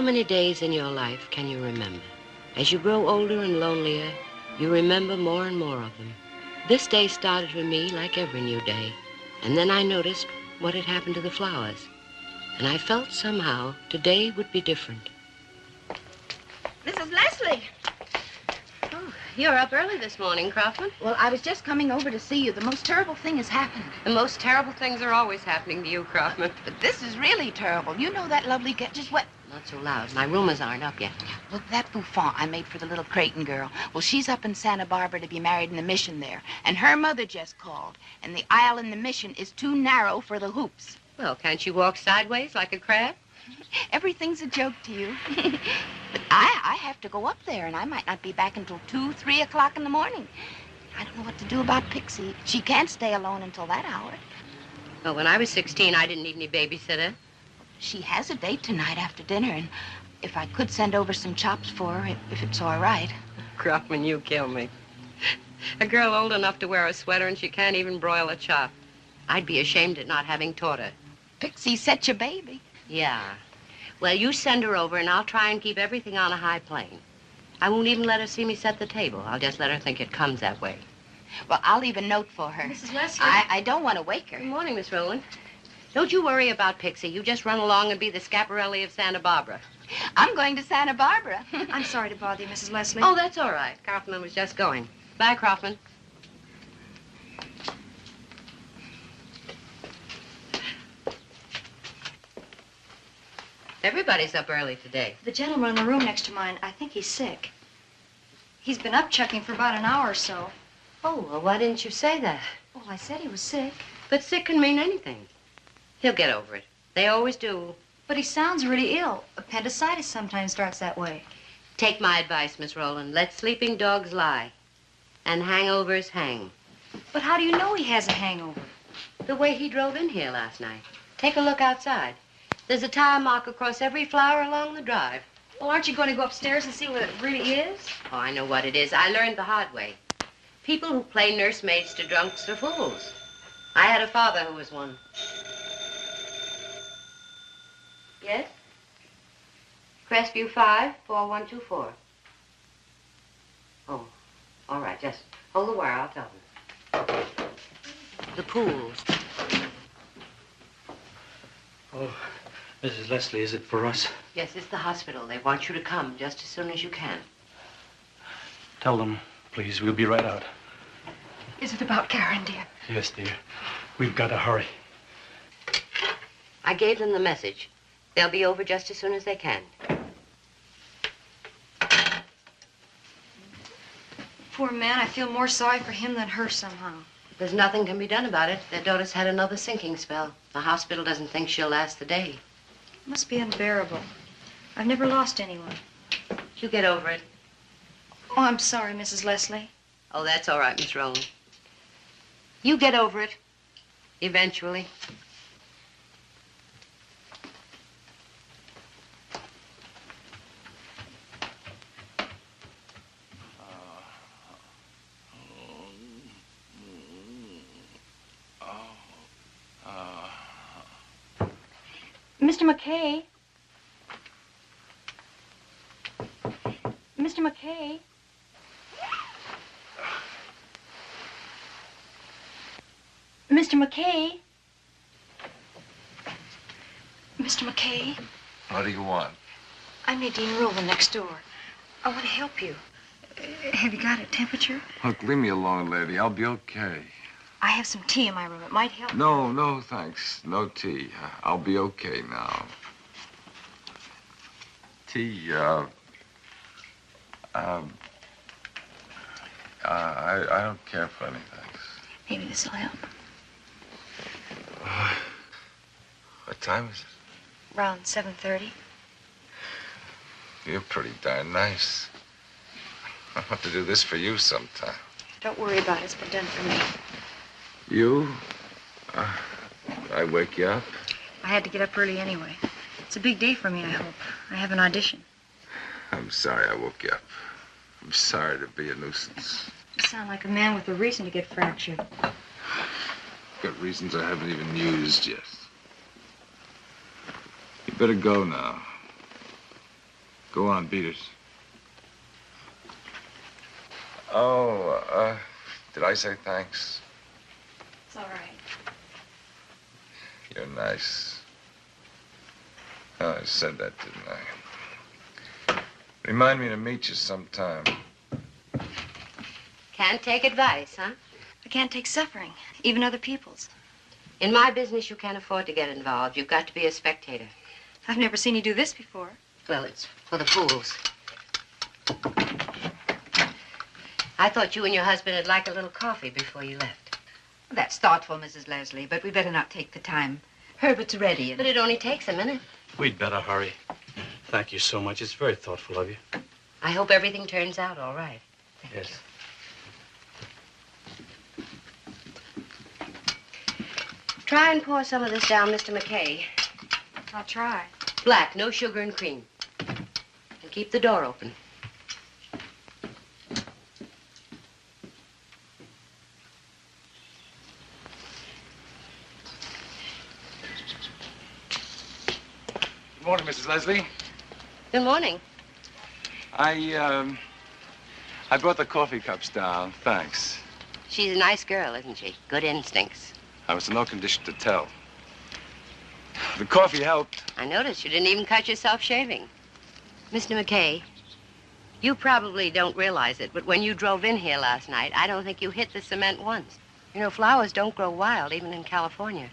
many days in your life can you remember? As you grow older and lonelier, you remember more and more of them. This day started for me like every new day. And then I noticed what had happened to the flowers. And I felt somehow today would be different. Mrs. Leslie! Oh, you're up early this morning, Kaufman. Well, I was just coming over to see you. The most terrible thing has happened. The most terrible things are always happening to you, Kaufman. But this is really terrible. You know that lovely just what? Not so loud. My roomers aren't up yet. Look, that bouffant I made for the little Creighton girl. Well, she's up in Santa Barbara to be married in the mission there. And her mother just called. And the aisle in the mission is too narrow for the hoops. Well, can't you walk sideways like a crab? Everything's a joke to you. But I have to go up there, and I might not be back until 2, 3 o'clock in the morning. I don't know what to do about Pixie. She can't stay alone until that hour. Well, when I was 16, I didn't need any babysitter. She has a date tonight after dinner, and if I could send over some chops for her, if it's all right. Kaufman, you kill me. A girl old enough to wear a sweater, and she can't even broil a chop. I'd be ashamed at not having taught her. Pixie's such a baby. Yeah. Well, you send her over, and I'll try and keep everything on a high plane. I won't even let her see me set the table. I'll just let her think it comes that way. Well, I'll leave a note for her. Mrs. Leslie? I don't want to wake her. Good morning, Miss Rowland. Don't you worry about Pixie. You just run along and be the Scaparelli of Santa Barbara. I'm going to Santa Barbara. I'm sorry to bother you, Mrs. Leslie. Oh, that's all right. Kaufman was just going. Bye, Kaufman. Everybody's up early today. The gentleman in the room next to mine, I think he's sick. He's been up checking for about an hour or so. Oh, well, why didn't you say that? Well, I said he was sick. But sick can mean anything. He'll get over it. They always do. But he sounds really ill. Appendicitis sometimes starts that way. Take my advice, Miss Rowland. Let sleeping dogs lie. And hangovers hang. But how do you know he has a hangover? The way he drove in here last night. Take a look outside. There's a tire mark across every flower along the drive. Well, aren't you going to go upstairs and see what it really is? Oh, I know what it is. I learned the hard way. People who play nursemaids to drunks are fools. I had a father who was one. Yes? Crestview 5, 4124. Oh, all right, just hold the wire, I'll tell them. The pools. Oh, Mrs. Leslie, is it for us? Yes, it's the hospital. They want you to come just as soon as you can. Tell them, please. We'll be right out. Is it about Karen, dear? Yes, dear. We've got to hurry. I gave them the message. They'll be over just as soon as they can. Poor man, I feel more sorry for him than her somehow. There's nothing can be done about it. Their daughter's had another sinking spell. The hospital doesn't think she'll last the day. It must be unbearable. I've never lost anyone. You get over it. Oh, I'm sorry, Mrs. Leslie. Oh, that's all right, Miss Rowland. You get over it. Eventually. Mr. McKay? Mr. McKay? Mr. McKay? Mr. McKay? What do you want? I'm Nadine Rowland next door. I want to help you. Have you got a temperature? Look, leave me alone, lady. I'll be okay. I have some tea in my room. It might help. No, thanks. No tea. I'll be okay now. Tea, I don't care for any, thanks. Maybe this will help. What time is it? Around 7:30. You're pretty darn nice. I'll have to do this for you sometime. Don't worry about it. It's been done for me. You? I wake you up? I had to get up early anyway. It's a big day for me, I hope. I have an audition. I'm sorry I woke you up. I'm sorry to be a nuisance. You sound like a man with a reason to get fractured. Got reasons I haven't even used yet. You better go now. Go on, beat it. Oh, did I say thanks? It's all right. You're nice. Oh, I said that, didn't I? Remind me to meet you sometime. Can't take advice, huh? I can't take suffering, even other people's. In my business, you can't afford to get involved. You've got to be a spectator. I've never seen you do this before. Well, it's for the fools. I thought you and your husband would like a little coffee before you left. Well, that's thoughtful, Mrs. Leslie, but we better not take the time. Herbert's ready. But it only takes a minute. We'd better hurry. Thank you so much. It's very thoughtful of you. I hope everything turns out all right. Thank you. Try and pour some of this down, Mr. McKay. I'll try. Black, no sugar and cream. And keep the door open. Good morning, Mrs. Leslie. Good morning. I brought the coffee cups down. Thanks. She's a nice girl, isn't she? Good instincts. I was in no condition to tell. The coffee helped. I noticed you didn't even cut yourself shaving. Mr. McKay, you probably don't realize it, but when you drove in here last night, I don't think you hit the cement once. You know, flowers don't grow wild, even in California.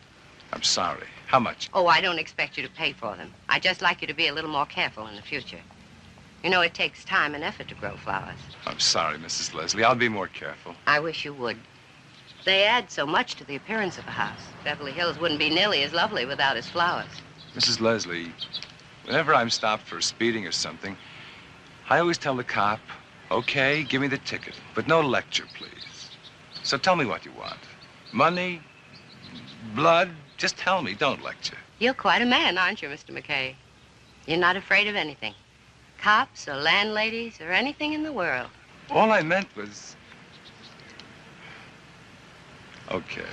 I'm sorry. How much? Oh, I don't expect you to pay for them. I'd just like you to be a little more careful in the future. You know, it takes time and effort to grow flowers. I'm sorry, Mrs. Leslie. I'll be more careful. I wish you would. They add so much to the appearance of a house. Beverly Hills wouldn't be nearly as lovely without its flowers. Mrs. Leslie, whenever I'm stopped for speeding or something, I always tell the cop, okay, give me the ticket, but no lecture, please. So tell me what you want. Money? Blood? Just tell me, don't lecture. You're quite a man, aren't you, Mr. McKay? You're not afraid of anything. Cops or landladies or anything in the world. All I meant was... Okay.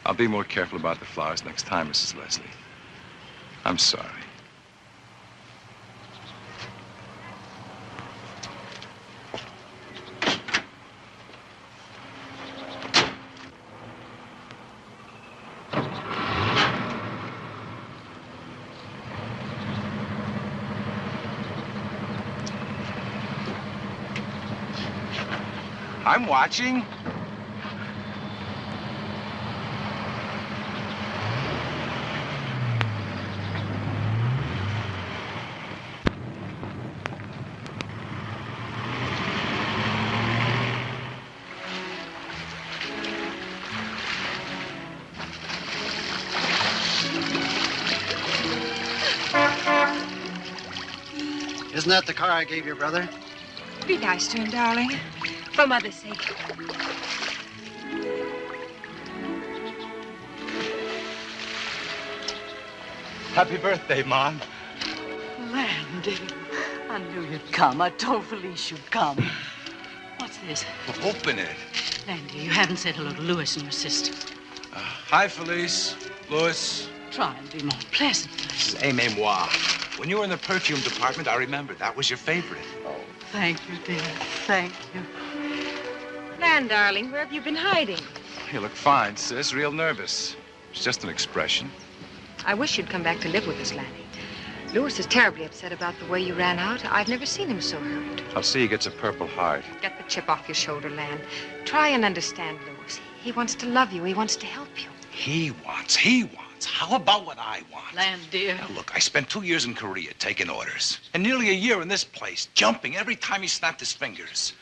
I'll be more careful about the flowers next time, Mrs. Leslie. I'm sorry. I'm watching. Isn't that the car I gave your brother? Be nice to him, darling. For Mother's sake. Happy birthday, Mom. Landy, I knew you'd come. I told Felice you'd come. What's this? Well, open it. Landy, you haven't said hello to Louis and your sister. Hi, Felice. Louis. Try and be more pleasant. This is aimez-moi. When you were in the perfume department, I remember that was your favorite. Oh, thank you, dear. Thank you. Nan, darling, where have you been hiding? You look fine, sis. Real nervous. It's just an expression. I wish you'd come back to live with us, Lanny. Louis is terribly upset about the way you ran out. I've never seen him so hurt. I'll see he gets a Purple Heart. Get the chip off your shoulder, Lan. Try and understand Louis. He wants to love you. He wants to help you. He wants. How about what I want? Land, dear. Now, look, I spent 2 years in Korea taking orders. And nearly a year in this place, jumping every time he snapped his fingers.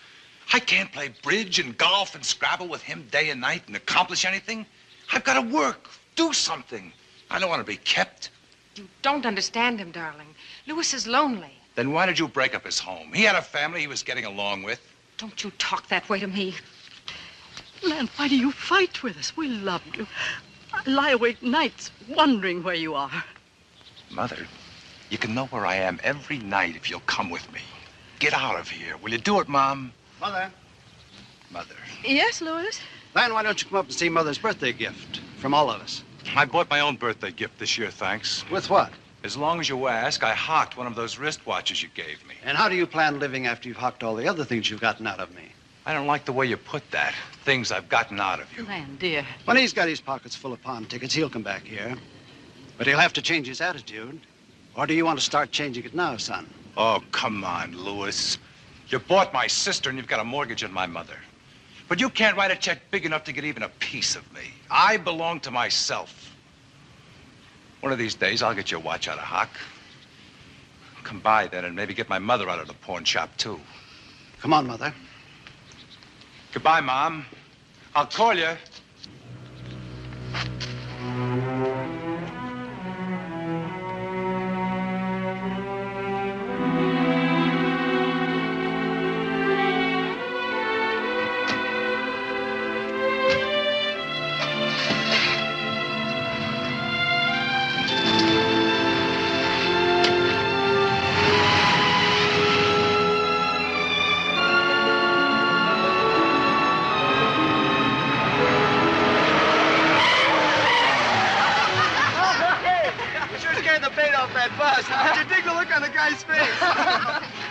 I can't play bridge and golf and Scrabble with him day and night and accomplish anything. I've got to work, do something. I don't want to be kept. You don't understand him, darling. Louis is lonely. Then why did you break up his home? He had a family he was getting along with. Don't you talk that way to me. Land, why do you fight with us? We love you. I lie awake nights wondering where you are. Mother, you can know where I am every night if you'll come with me. Get out of here. Will you do it, Mom? Mother. Mother. Yes, Louis? Lan, why don't you come up and see Mother's birthday gift from all of us? I bought my own birthday gift this year, thanks. With what? As long as you ask, I hocked one of those wristwatches you gave me. And how do you plan living after you've hocked all the other things you've gotten out of me? I don't like the way you put that. Things I've gotten out of you. Len, dear. When he's got his pockets full of pawn tickets, he'll come back here. But he'll have to change his attitude. Or do you want to start changing it now, son? Oh, come on, Louis. You bought my sister and you've got a mortgage on my mother. But you can't write a check big enough to get even a piece of me. I belong to myself. One of these days, I'll get your watch out of hock. Come by then and maybe get my mother out of the pawn shop, too. Come on, Mother. Goodbye, Mom. I'll call you.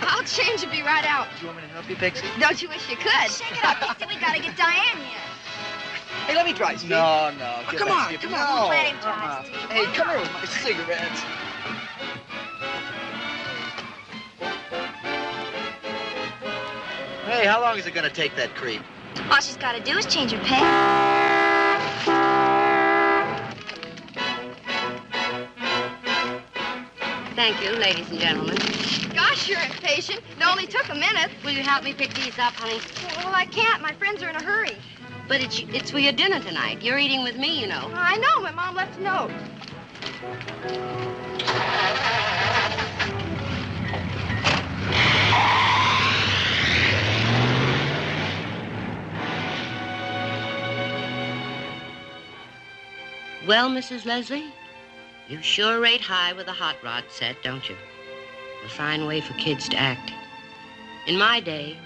I'll change and be right out. Do you want me to help you, Pixie? Don't you wish you could? Shake it up, Pixie. We gotta get Diane here. Hey, let me try, Steve. No. Come on. No. Let him try, Steve. Hey, come here with my cigarettes. Hey, how long is it going to take that creep? All she's gotta do is change her pants. Thank you, ladies and gentlemen. Gosh, you're impatient. It only took a minute. Will you help me pick these up, honey? Well, I can't. My friends are in a hurry. But it's for your dinner tonight. You're eating with me, you know. I know. My mom left a note. Well, Mrs. Leslie, you sure rate high with a hot rod set, don't you? A fine way for kids to act. In my day,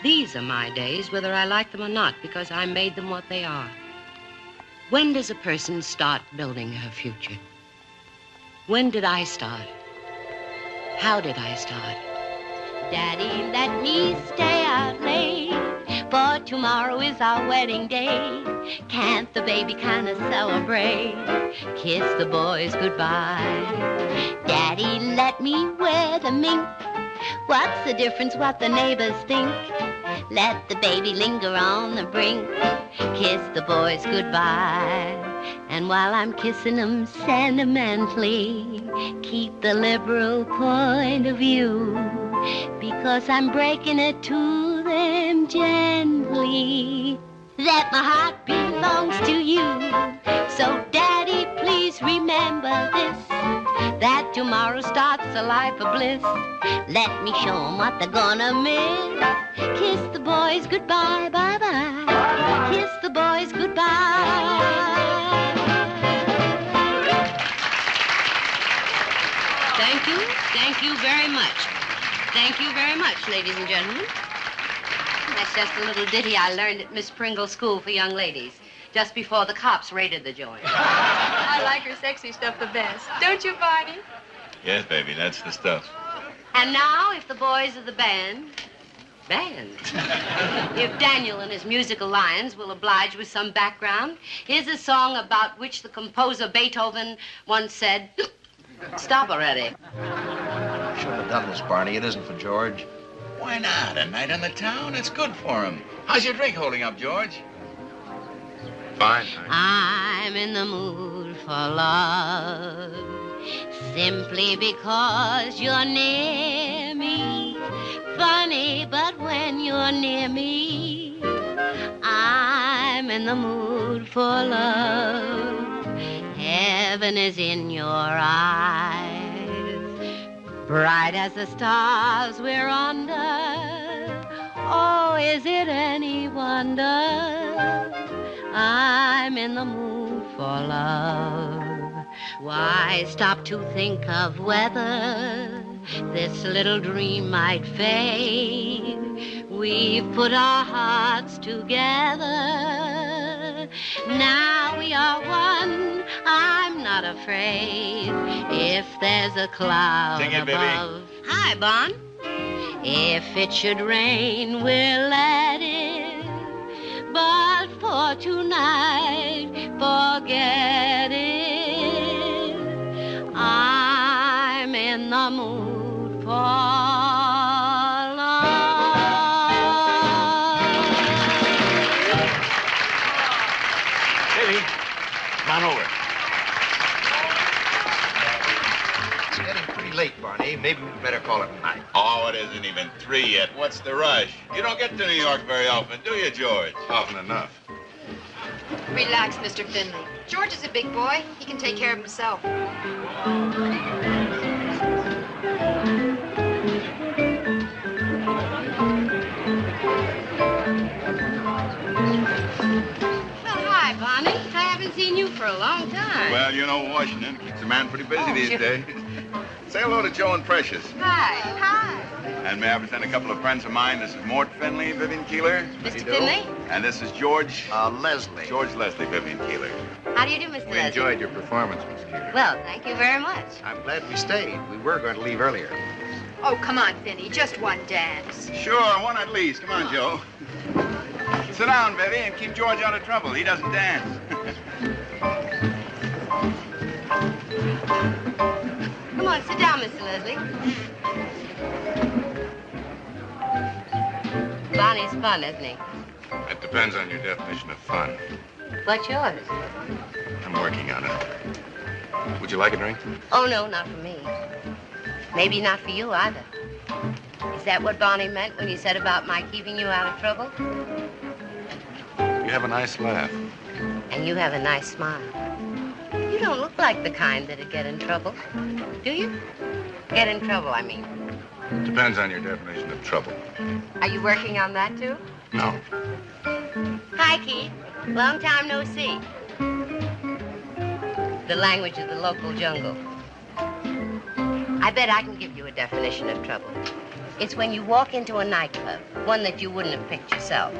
these are my days, whether I like them or not, because I made them what they are. When does a person start building her future? When did I start? How did I start? Daddy, let me stay out late, for tomorrow is our wedding day. Can't the baby kind of celebrate? Kiss the boys goodbye. Daddy, let me wear the mink. What's the difference what the neighbors think? Let the baby linger on the brink. Kiss the boys goodbye. And while I'm kissing them sentimentally, keep the liberal point of view, because I'm breaking it to them gently. That my heart belongs to you. So, Daddy, please remember this, that tomorrow starts a life of bliss. Let me show 'em what they're gonna miss. Kiss the boys goodbye, bye-bye. Kiss the boys goodbye. Thank you very much. Thank you very much, ladies and gentlemen. That's just a little ditty I learned at Miss Pringle's School for Young Ladies, just before the cops raided the joint. I like her sexy stuff the best. Don't you, Barney? Yes, baby, that's the stuff. And now, if the boys of the band, if Daniel and his musical lions will oblige with some background, here's a song about which the composer Beethoven once said, stop already. Shouldn't have done this, Barney. It isn't for George. Why not? A night in the town? It's good for him. How's your drink holding up, George? Fine. I'm in the mood for love, simply because you're near me. Funny, but when you're near me, I'm in the mood for love. Heaven is in your eyes, bright as the stars we're under. Oh, is it any wonder I'm in the mood for love? Why stop to think of whether this little dream might fade? We've put our hearts together, Now we are one, I'm not afraid. If there's a cloud Sing it, above. baby. Hi, Bon. If it should rain, we'll let it. But for tonight, forget it. I'm in the mood for love. Baby, come on over. It's getting pretty late, Barney. Maybe we'd better call it a night. Oh, it isn't even 3 yet. What's the rush? You don't get to New York very often, do you, George? Often enough. Relax, Mr. Finley. George is a big boy. He can take care of himself. Well, hi, Bonnie. I haven't seen you for a long time. Well, you know, Washington keeps a man pretty busy these sure. days. Say hello to Joe and Precious. Hi. Hi. And may I present a couple of friends of mine? This is Mort Finley, Vivian Keeler. Mr. Finley? And this is George. Leslie. George Leslie, Vivian Keeler. How do you do, Mr. We Leslie? enjoyed your performance, Miss Keeler. Well, thank you very much. I'm glad we stayed. We were going to leave earlier. Oh, come on, Finny. Just one dance. Sure, one at least. Come on, Joe. Sit down, Vivi, and keep George out of trouble. He doesn't dance. Come on, sit down, Mr. Leslie. Bonnie's fun, isn't he? It depends on your definition of fun. What's yours? I'm working on it. Would you like a drink? Oh, no, not for me. Maybe not for you either. Is that what Bonnie meant when he said about my keeping you out of trouble? You have a nice laugh. And you have a nice smile. You don't look like the kind that'd get in trouble, do you? Get in trouble, I mean. Depends on your definition of trouble. Are you working on that, too? No. Hi, Keith. Long time no see. The language of the local jungle. I bet I can give you a definition of trouble. It's when you walk into a nightclub, one that you wouldn't have picked yourself,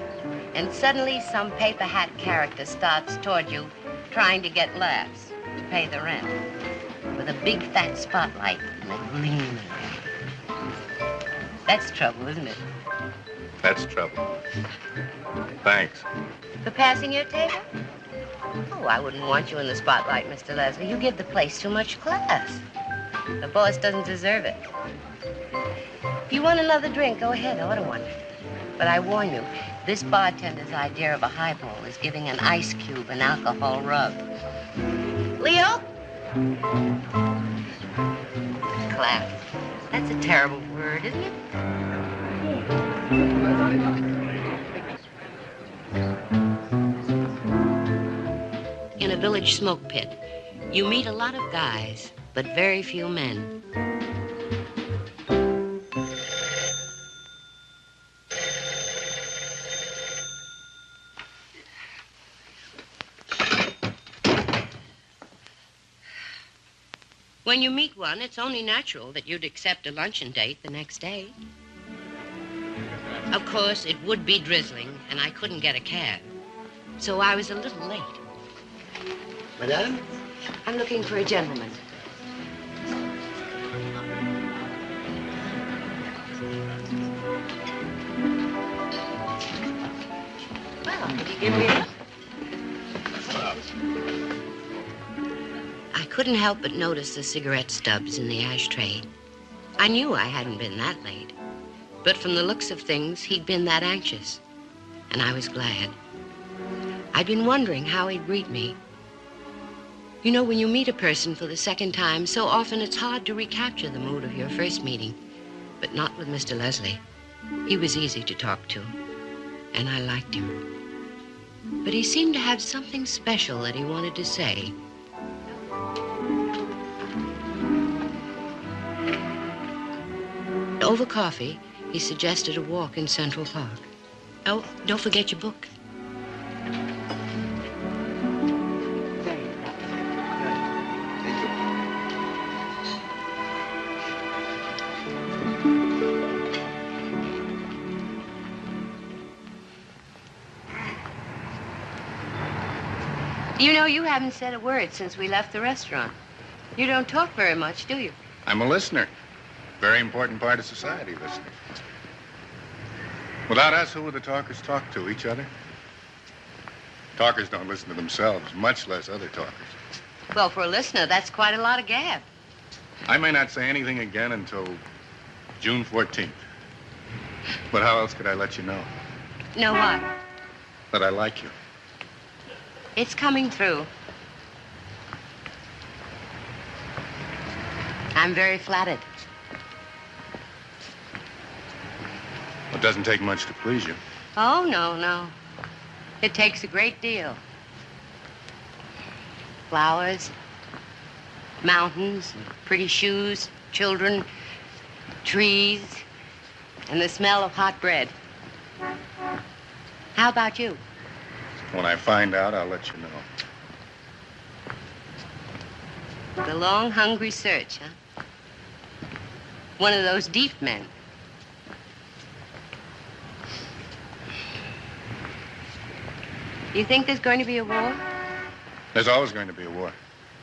and suddenly some paper hat character starts toward you trying to get laughs to pay the rent with a big fat spotlight and a gleam. That's trouble, isn't it? That's trouble. Thanks. For passing your table? Oh, I wouldn't want you in the spotlight, Mr. Leslie. You give the place too much class. The boss doesn't deserve it. If you want another drink, go ahead, order one. But I warn you, this bartender's idea of a highball is giving an ice cube an alcohol rub. Leo? Class. That's a terrible word, isn't it? In a village smoke pit, you meet a lot of guys, but very few men. When you meet one, it's only natural that you'd accept a luncheon date the next day. Of course, it would be drizzling, and I couldn't get a cab. So I was a little late. Madame? I'm looking for a gentleman. Well, could you give me a... I couldn't help but notice the cigarette stubs in the ashtray. I knew I hadn't been that late. But from the looks of things, he'd been that anxious. And I was glad. I'd been wondering how he'd greet me. You know, when you meet a person for the second time, so often it's hard to recapture the mood of your first meeting. But not with Mr. Leslie. He was easy to talk to. And I liked him. But he seemed to have something special that he wanted to say. Over coffee, he suggested a walk in Central Park. Oh, don't forget your book. You know, you haven't said a word since we left the restaurant. You don't talk very much, do you? I'm a listener. Very important part of society, listening. Without us, who would the talkers talk to? Each other? Talkers don't listen to themselves, much less other talkers. Well, for a listener, that's quite a lot of gab. I may not say anything again until June 14th. But how else could I let you know? Know what? That I like you. It's coming through. I'm very flattered. It doesn't take much to please you. Oh, no, no. It takes a great deal. Flowers, mountains, pretty shoes, children, trees, and the smell of hot bread. How about you? When I find out, I'll let you know. The long, hungry search, huh? One of those deep men. You think there's going to be a war? There's always going to be a war.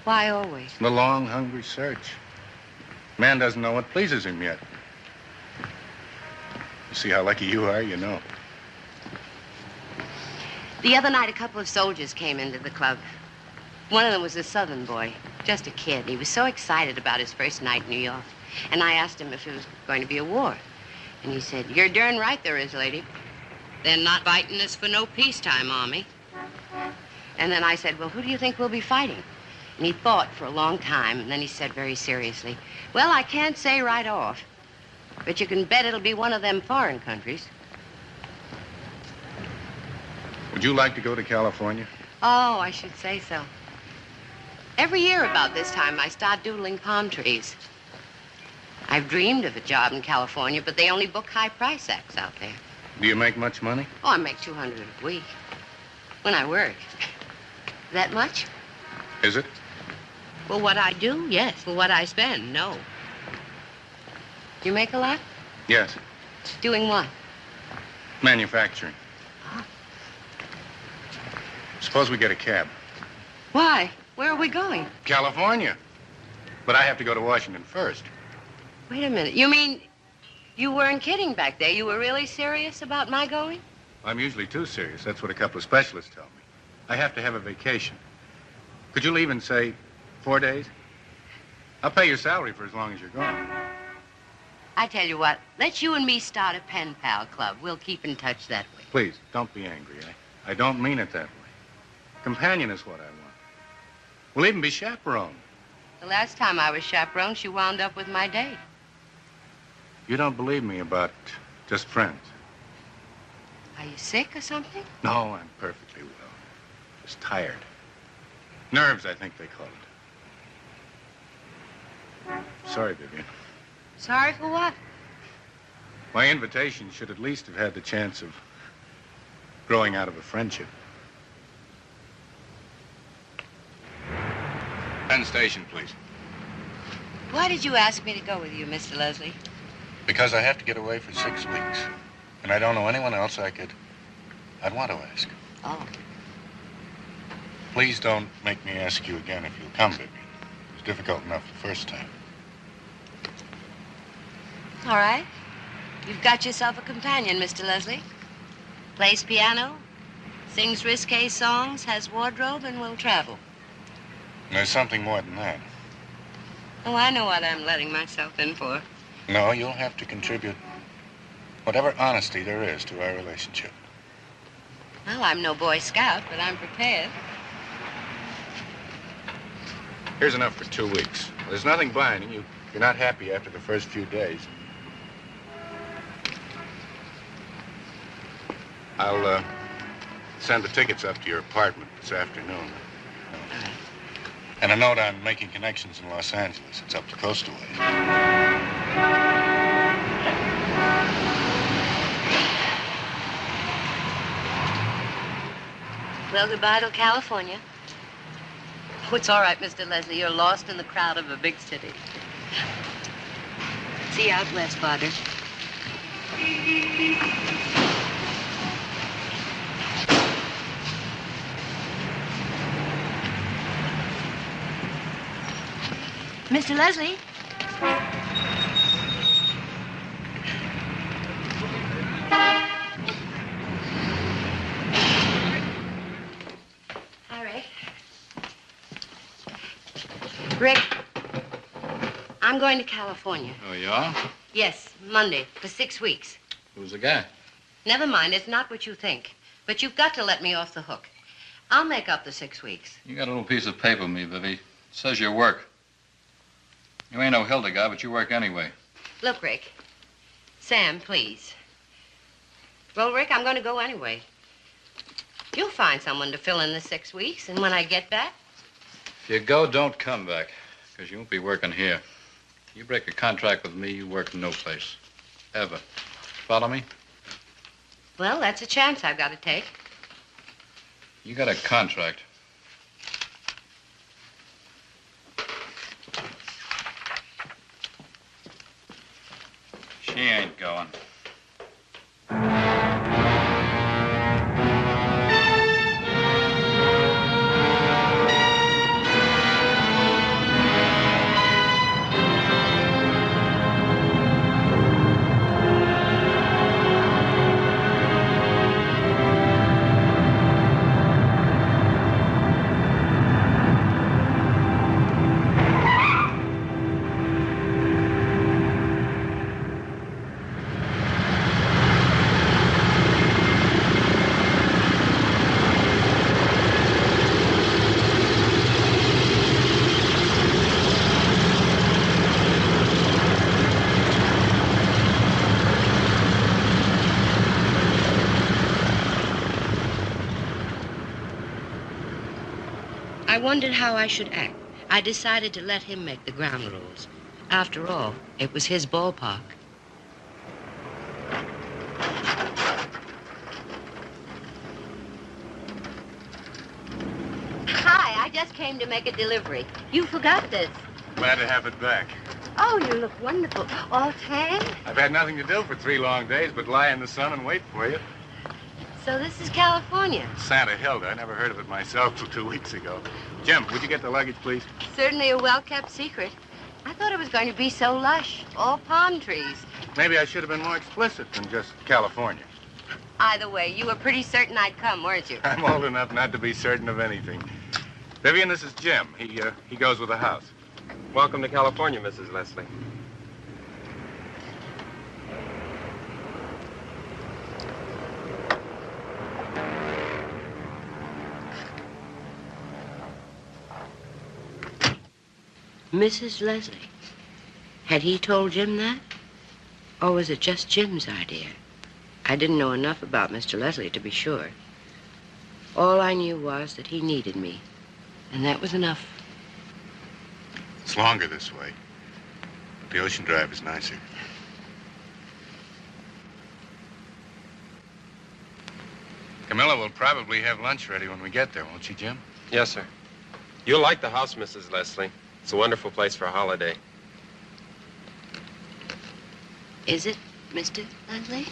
Why always? The long, hungry search. Man doesn't know what pleases him yet. You see how lucky you are, you know. The other night, a couple of soldiers came into the club. One of them was a Southern boy, just a kid. He was so excited about his first night in New York. And I asked him if it was going to be a war. And he said, "You're darn right there is, lady. They're not fighting us for no peacetime army." And then I said, "Well, who do you think we'll be fighting?" And he thought for a long time, and then he said very seriously, "Well, I can't say right off, but you can bet it'll be one of them foreign countries." Would you like to go to California? Oh, I should say so. Every year about this time, I start doodling palm trees. I've dreamed of a job in California, but they only book high-price acts out there. Do you make much money? Oh, I make $200 a week. When I work. That much? Is it? For what I do, yes. For what I spend, no. You make a lot? Yes. Doing what? Manufacturing. Suppose we get a cab. Why? Where are we going? California. But I have to go to Washington first. Wait a minute. You mean you weren't kidding back there? You were really serious about my going? I'm usually too serious. That's what a couple of specialists tell me. I have to have a vacation. Could you leave in, say, 4 days? I'll pay your salary for as long as you're gone. I tell you what, let you and me start a pen pal club. We'll keep in touch that way. Please, don't be angry. I don't mean it that way. Companion is what I want. We'll even be chaperoned. The last time I was chaperoned, she wound up with my date. You don't believe me about just friends? Are you sick or something? No, I'm perfectly well. Just tired. Nerves, I think they call it. Sorry, Vivian. Sorry for what? My invitation should at least have had the chance of growing out of a friendship. Penn Station, please. Why did you ask me to go with you, Mr. Leslie? Because I have to get away for 6 weeks. And I don't know anyone else I'd want to ask. Oh. Please don't make me ask you again if you'll come, Vivian. It was difficult enough the first time. All right. You've got yourself a companion, Mr. Leslie. Plays piano, sings risque songs, has wardrobe, and will travel. And there's something more than that. Oh, I know what I'm letting myself in for. No, you'll have to contribute whatever honesty there is to our relationship. Well, I'm no Boy Scout, but I'm prepared. Here's enough for 2 weeks. There's nothing binding. You're not happy after the first few days. I'll send the tickets up to your apartment this afternoon. And a note on making connections in Los Angeles. It's up the coast a ways. Well, goodbye to California. Oh, it's all right, Mr. Leslie. You're lost in the crowd of a big city. See you out west, Father. Mr. Leslie? Hi, Rick. Rick, I'm going to California. Oh, you are? Yes, Monday, for 6 weeks. Who's the guy? Never mind, it's not what you think. But you've got to let me off the hook. I'll make up the 6 weeks. You got a little piece of paper with me, Vivi. It says you work. You ain't no Hilda guy, but you work anyway. Look, Rick. Sam, please. Well, Rick, I'm going to go anyway. You'll find someone to fill in the 6 weeks, and when I get back... If you go, don't come back, because you won't be working here. You break a contract with me, you work no place. Ever. Follow me? Well, that's a chance I've got to take. You got a contract. She ain't going. I wondered how I should act. I decided to let him make the ground rules. After all, it was his ballpark. Hi, I just came to make a delivery. You forgot this. Glad to have it back. Oh, you look wonderful. All tan? I've had nothing to do for 3 long days but lie in the sun and wait for you. So this is California. Santa Hilda. I never heard of it myself till 2 weeks ago. Jim, would you get the luggage, please? Certainly a well-kept secret. I thought it was going to be so lush. All palm trees. Maybe I should have been more explicit than just California. Either way, you were pretty certain I'd come, weren't you? I'm old enough not to be certain of anything. Vivian, this is Jim. He goes with the house. Welcome to California, Mrs. Leslie. Mrs. Leslie. Had he told Jim that? Or was it just Jim's idea? I didn't know enough about Mr. Leslie to be sure. All I knew was that he needed me. And that was enough. It's longer this way. The Ocean Drive is nicer. Camilla will probably have lunch ready when we get there, won't she, Jim? Yes, sir. You'll like the house, Mrs. Leslie. It's a wonderful place for a holiday. Is it, Mr. Leslie?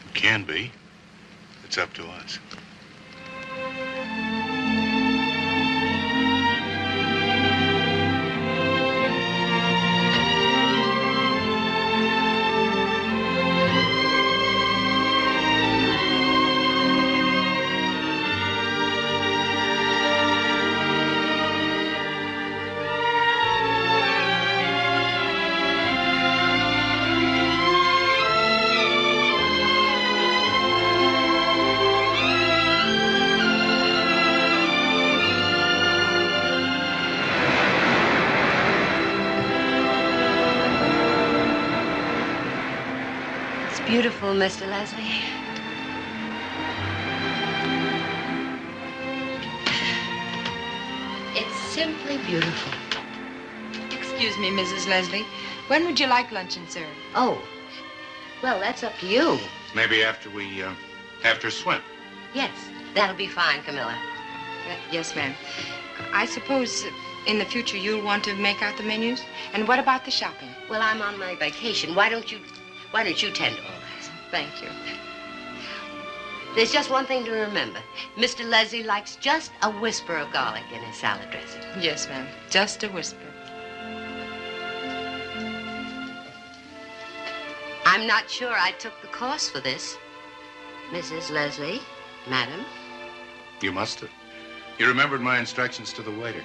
It can be. It's up to us. Beautiful, Mr. Leslie. It's simply beautiful. Excuse me, Mrs. Leslie. When would you like luncheon served? Oh, well, that's up to you. Maybe after swim. Yes, that'll be fine, Camilla. Yes, ma'am. I suppose in the future you'll want to make out the menus? And what about the shopping? Well, I'm on my vacation. Why don't you tend to all that? Thank you. There's just one thing to remember. Mr. Leslie likes just a whisper of garlic in his salad dressing. Yes, ma'am. Just a whisper. I'm not sure I took the course for this. Mrs. Leslie, madam. You must have. You remembered my instructions to the waiter.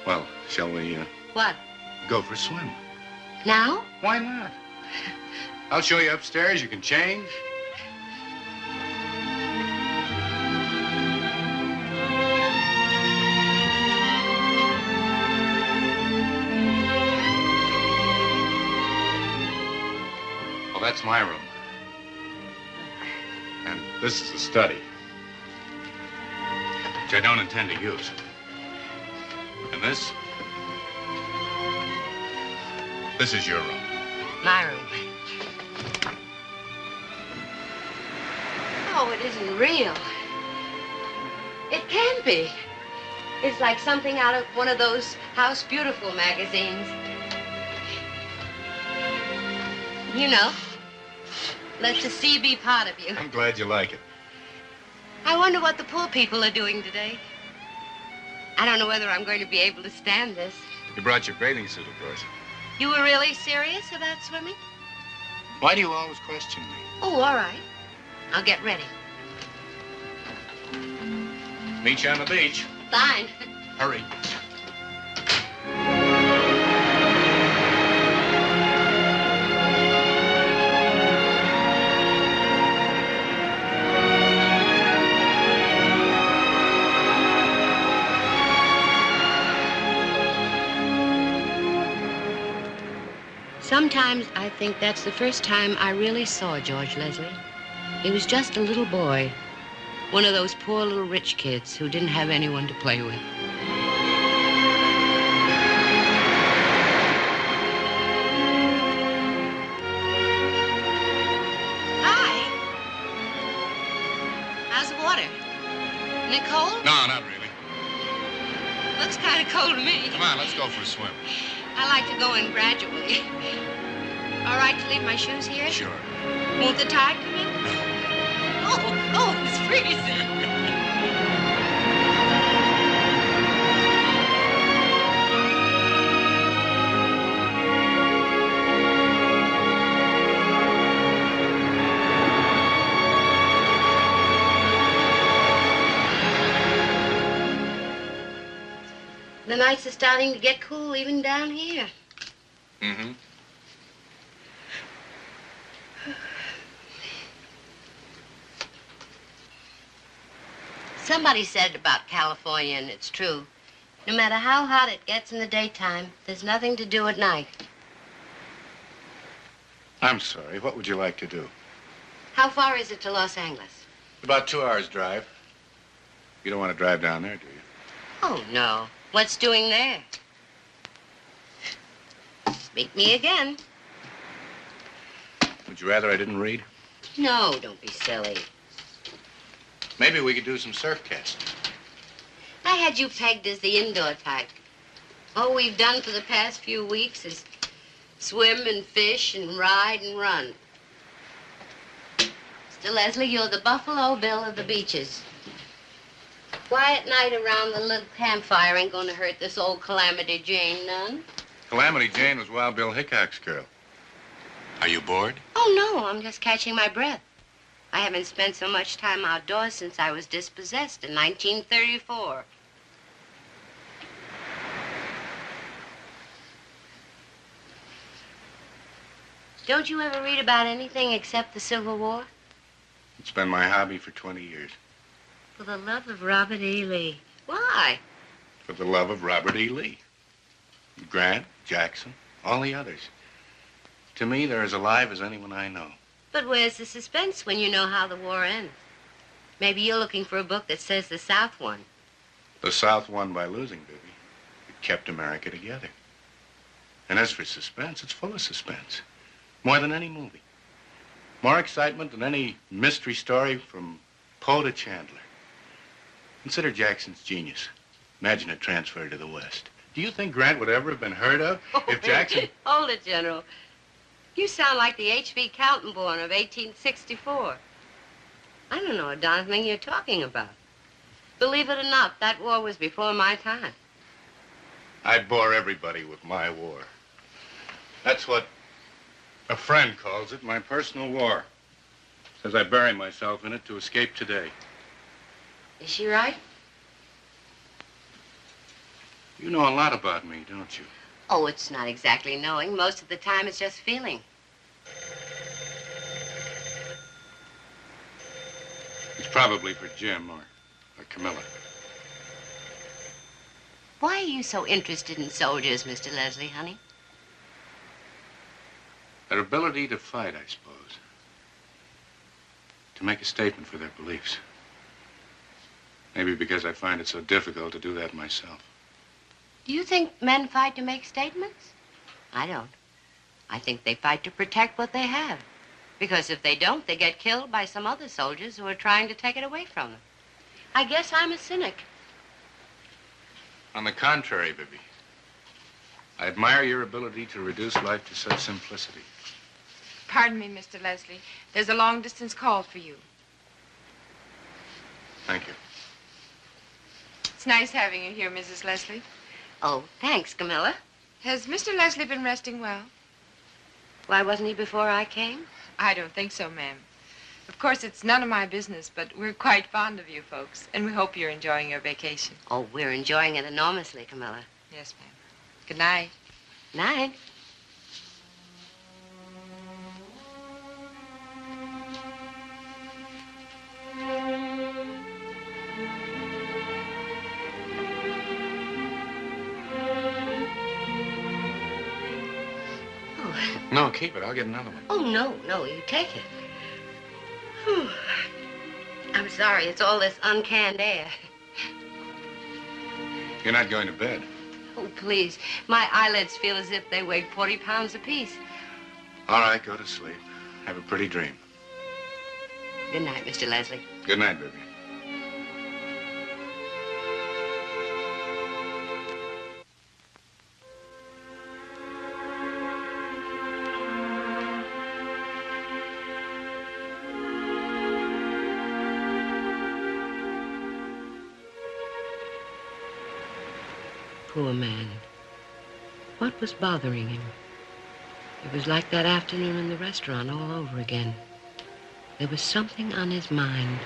Well, shall we, What? go for a swim? Now? Why not? I'll show you upstairs. You can change. Well, that's my room. And this is the study, which I don't intend to use. And this is your room. My room. Oh, it isn't real. It can't be. It's like something out of one of those House Beautiful magazines. You know, let the sea be part of you. I'm glad you like it. I wonder what the poor people are doing today. I don't know whether I'm going to be able to stand this. You brought your bathing suit, of course. You were really serious about swimming? Why do you always question me? Oh, all right. I'll get ready. Meet you on the beach. Fine. Hurry. Sometimes I think that's the first time I really saw George Leslie. He was just a little boy, one of those poor little rich kids who didn't have anyone to play with. Hi. How's the water? Isn't it cold? No, not really. Looks kind of cold to me. Come on, let's go for a swim. I like to go in gradually. All right to leave my shoes here? Sure. Won't the tide come in? Oh, it's freezing. The nights are starting to get cool even down here. Mm-hmm. Somebody said about California, and it's true. No matter how hot it gets in the daytime, there's nothing to do at night. I'm sorry. What would you like to do? How far is it to Los Angeles? About 2 hours drive. You don't want to drive down there, do you? Oh, no. What's doing there? Meet me again. Would you rather I didn't read? No, don't be silly. Maybe we could do some surf casting. I had you pegged as the indoor type. All we've done for the past few weeks is swim and fish and ride and run. Mr. Leslie, you're the Buffalo Bill of the beaches. Quiet night around the little campfire ain't gonna hurt this old Calamity Jane none. Calamity Jane was Wild Bill Hickok's girl. Are you bored? Oh, no, I'm just catching my breath. I haven't spent so much time outdoors since I was dispossessed in 1934. Don't you ever read about anything except the Civil War? It's been my hobby for 20 years. For the love of Robert E. Lee. Why? For the love of Robert E. Lee. Grant, Jackson, all the others. To me, they're as alive as anyone I know. But where's the suspense when you know how the war ends? Maybe you're looking for a book that says the South won. The South won by losing, Bibi. It kept America together. And as for suspense, it's full of suspense. More than any movie. More excitement than any mystery story from Poe to Chandler. Consider Jackson's genius. Imagine it transferred to the West. Do you think Grant would ever have been heard of if Jackson... Hold it, General. You sound like the H.V. Kaltenborn of 1864. I don't know a darn thing you're talking about. Believe it or not, that war was before my time. I bore everybody with my war. That's what a friend calls it, my personal war. Says I bury myself in it to escape today. Is she right? You know a lot about me, don't you? Oh, it's not exactly knowing. Most of the time, it's just feeling. It's probably for Jim or Camilla. Why are you so interested in soldiers, Mr. Leslie, honey? Their ability to fight, I suppose. To make a statement for their beliefs. Maybe because I find it so difficult to do that myself. Do you think men fight to make statements? I don't. I think they fight to protect what they have. Because if they don't, they get killed by some other soldiers who are trying to take it away from them. I guess I'm a cynic. On the contrary, Bibi. I admire your ability to reduce life to such simplicity. Pardon me, Mr. Leslie. There's a long-distance call for you. Thank you. It's nice having you here, Mrs. Leslie. Oh, thanks, Camilla. Has Mr. Leslie been resting well? Why wasn't he before I came? I don't think so, ma'am. Of course, it's none of my business, but we're quite fond of you folks, and we hope you're enjoying your vacation. Oh, we're enjoying it enormously, Camilla. Yes, ma'am. Good night. Night. No, keep it. I'll get another one. Oh, no, you take it. Whew. I'm sorry, it's all this uncanned air. You're not going to bed. Oh, please. My eyelids feel as if they weighed 40 pounds apiece. All right, go to sleep. Have a pretty dream. Good night, Mr. Leslie. Good night, baby. Poor man. What was bothering him? It was like that afternoon in the restaurant all over again. There was something on his mind.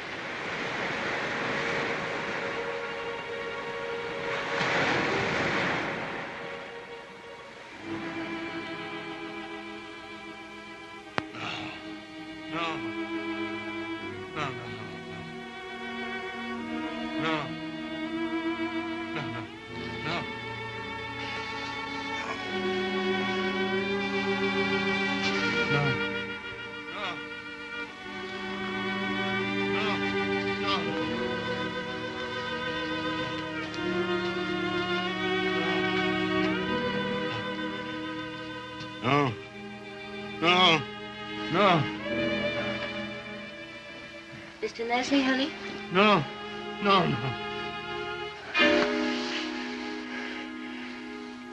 Mr. Leslie, honey? No.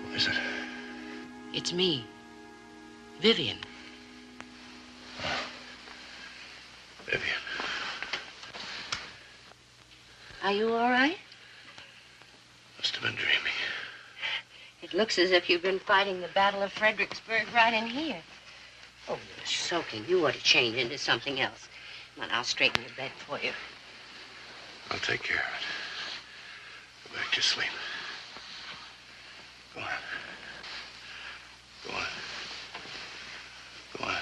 What is it? It's me. Vivian. Vivian. Are you all right? Must have been dreaming. It looks as if you've been fighting the Battle of Fredericksburg right in here. Oh, you're soaking. You ought to change into something else. Come on, I'll straighten your bed for you. I'll take care of it. Go back to sleep. Go on. Go on. Go on.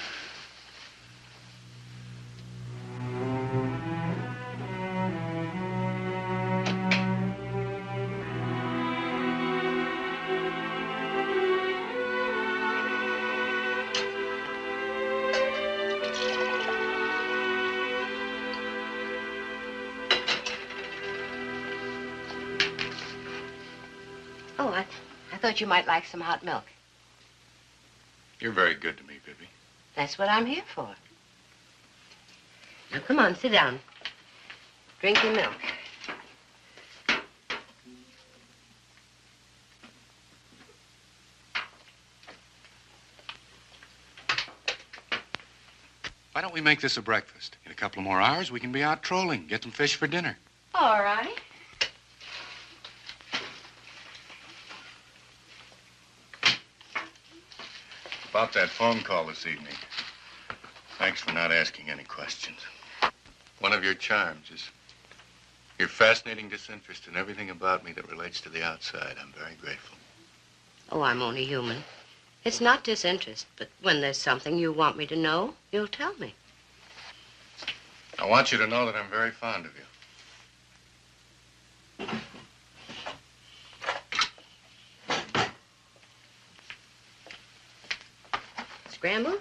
Oh, I thought you might like some hot milk. You're very good to me, Bibi. That's what I'm here for. Now, come on, sit down. Drink your milk. Why don't we make this a breakfast? In a couple of more hours, we can be out trolling, get some fish for dinner. All right. About that phone call this evening. Thanks for not asking any questions. One of your charms is your fascinating disinterest in everything about me that relates to the outside. I'm very grateful. Oh, I'm only human. It's not disinterest, but when there's something you want me to know, you'll tell me. I want you to know that I'm very fond of you. Scramble?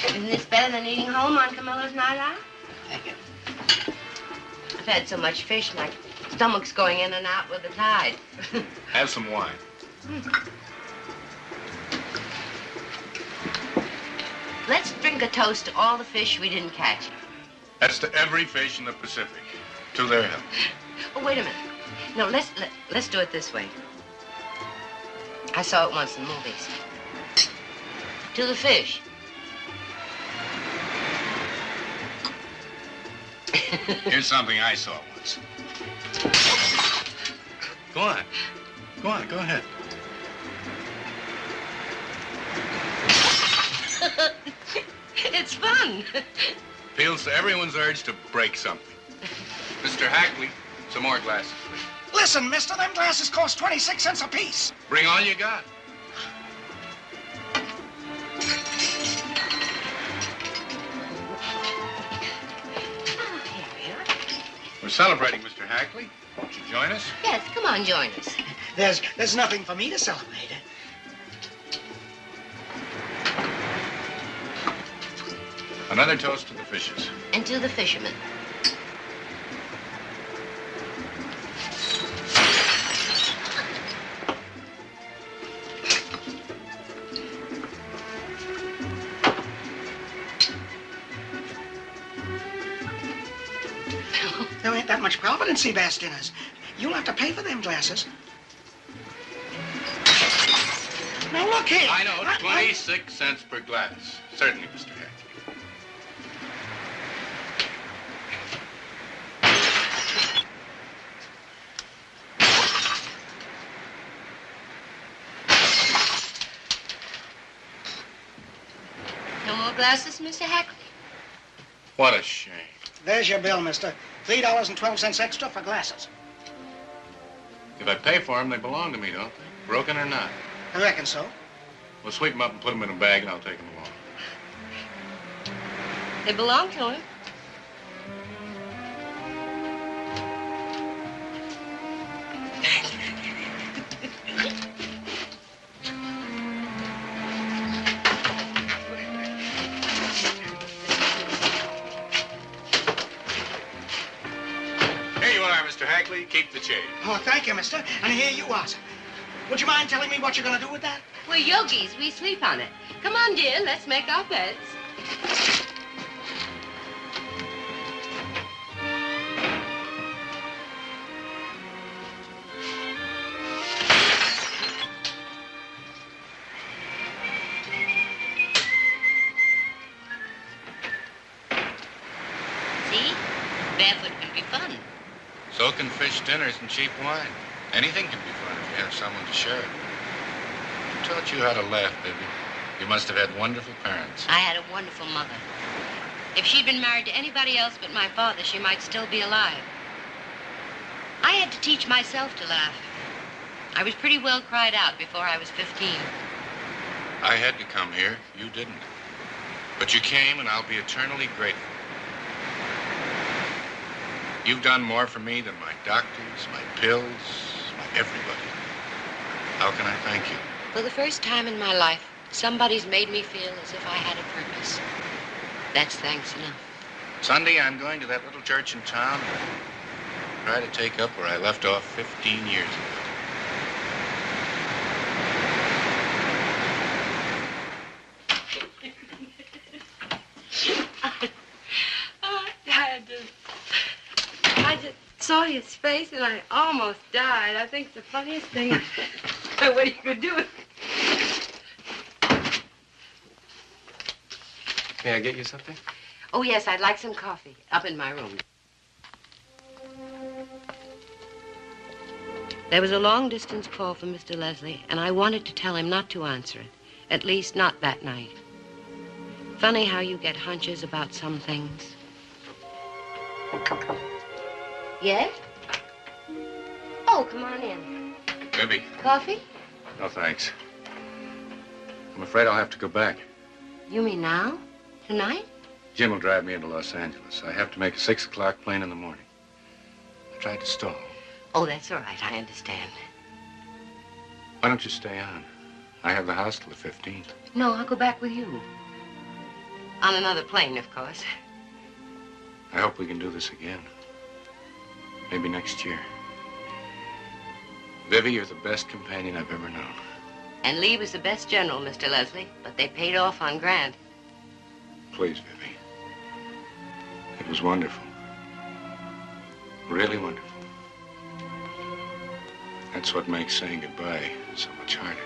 Isn't this better than eating home on Camilla's night out? Thank you. I've had so much fish, my stomach's going in and out with the tide. Have some wine. Let's drink a toast to all the fish we didn't catch. That's to every fish in the Pacific. To their health. Oh, wait a minute. No, let's do it this way. I saw it once in the movies. To the fish. Here's something I saw once. Go on. Go on, go ahead. It's fun. Appeals to everyone's urge to break something. Mr. Hackley, some more glasses, please. Listen, mister, them glasses cost 26 cents apiece. Bring all you got. We're celebrating, Mr. Hackley. Won't you join us? Yes, come on, join us. There's nothing for me to celebrate. Another toast to the fishes. And to the fishermen. There ain't that much providence in bass dinners. You'll have to pay for them glasses. Now, look here. I know, 26 cents per glass. Certainly, Mr. Hackley. No more glasses, Mr. Hackley? What a shame. There's your bill, mister. $3.12 extra for glasses. If I pay for them, they belong to me, don't they? Broken or not? I reckon so. We'll sweep them up and put them in a bag, and I'll take them along. They belong to him. Mr. Hackley, keep the change. Oh, thank you, mister. And here you are. Would you mind telling me what you're going to do with that? We're yogis. We sleep on it. Come on, dear. Let's make our beds. See? Barefoot can be fun. So can fish dinners and cheap wine. Anything can be fun if you have someone to share it with. Who taught you how to laugh, baby? You must have had wonderful parents. I had a wonderful mother. If she'd been married to anybody else but my father, she might still be alive. I had to teach myself to laugh. I was pretty well cried out before I was 15. I had to come here. You didn't. But you came, and I'll be eternally grateful. You've done more for me than my doctors, my pills, my everybody. How can I thank you? For the first time in my life, somebody's made me feel as if I had a purpose. That's thanks enough. Sunday, I'm going to that little church in town and try to take up where I left off 15 years ago. I just saw his face and I almost died. I think it's the funniest thing. What are you going to do? May I get you something? Oh, yes, I'd like some coffee up in my room. There was a long-distance call from Mr. Leslie, and I wanted to tell him not to answer it, at least not that night. Funny how you get hunches about some things. Yes? Oh, come on in. Libby. Coffee? No, thanks. I'm afraid I'll have to go back. You mean now? Tonight? Jim will drive me into Los Angeles. I have to make a 6 o'clock plane in the morning. I tried to stall. Oh, that's all right. I understand. Why don't you stay on? I have the house till the 15th. No, I'll go back with you. On another plane, of course. I hope we can do this again. Maybe next year. Vivi, you're the best companion I've ever known. And Lee was the best general, Mr. Leslie, but they paid off on Grant. Please, Vivi. It was wonderful. Really wonderful. That's what makes saying goodbye so much harder.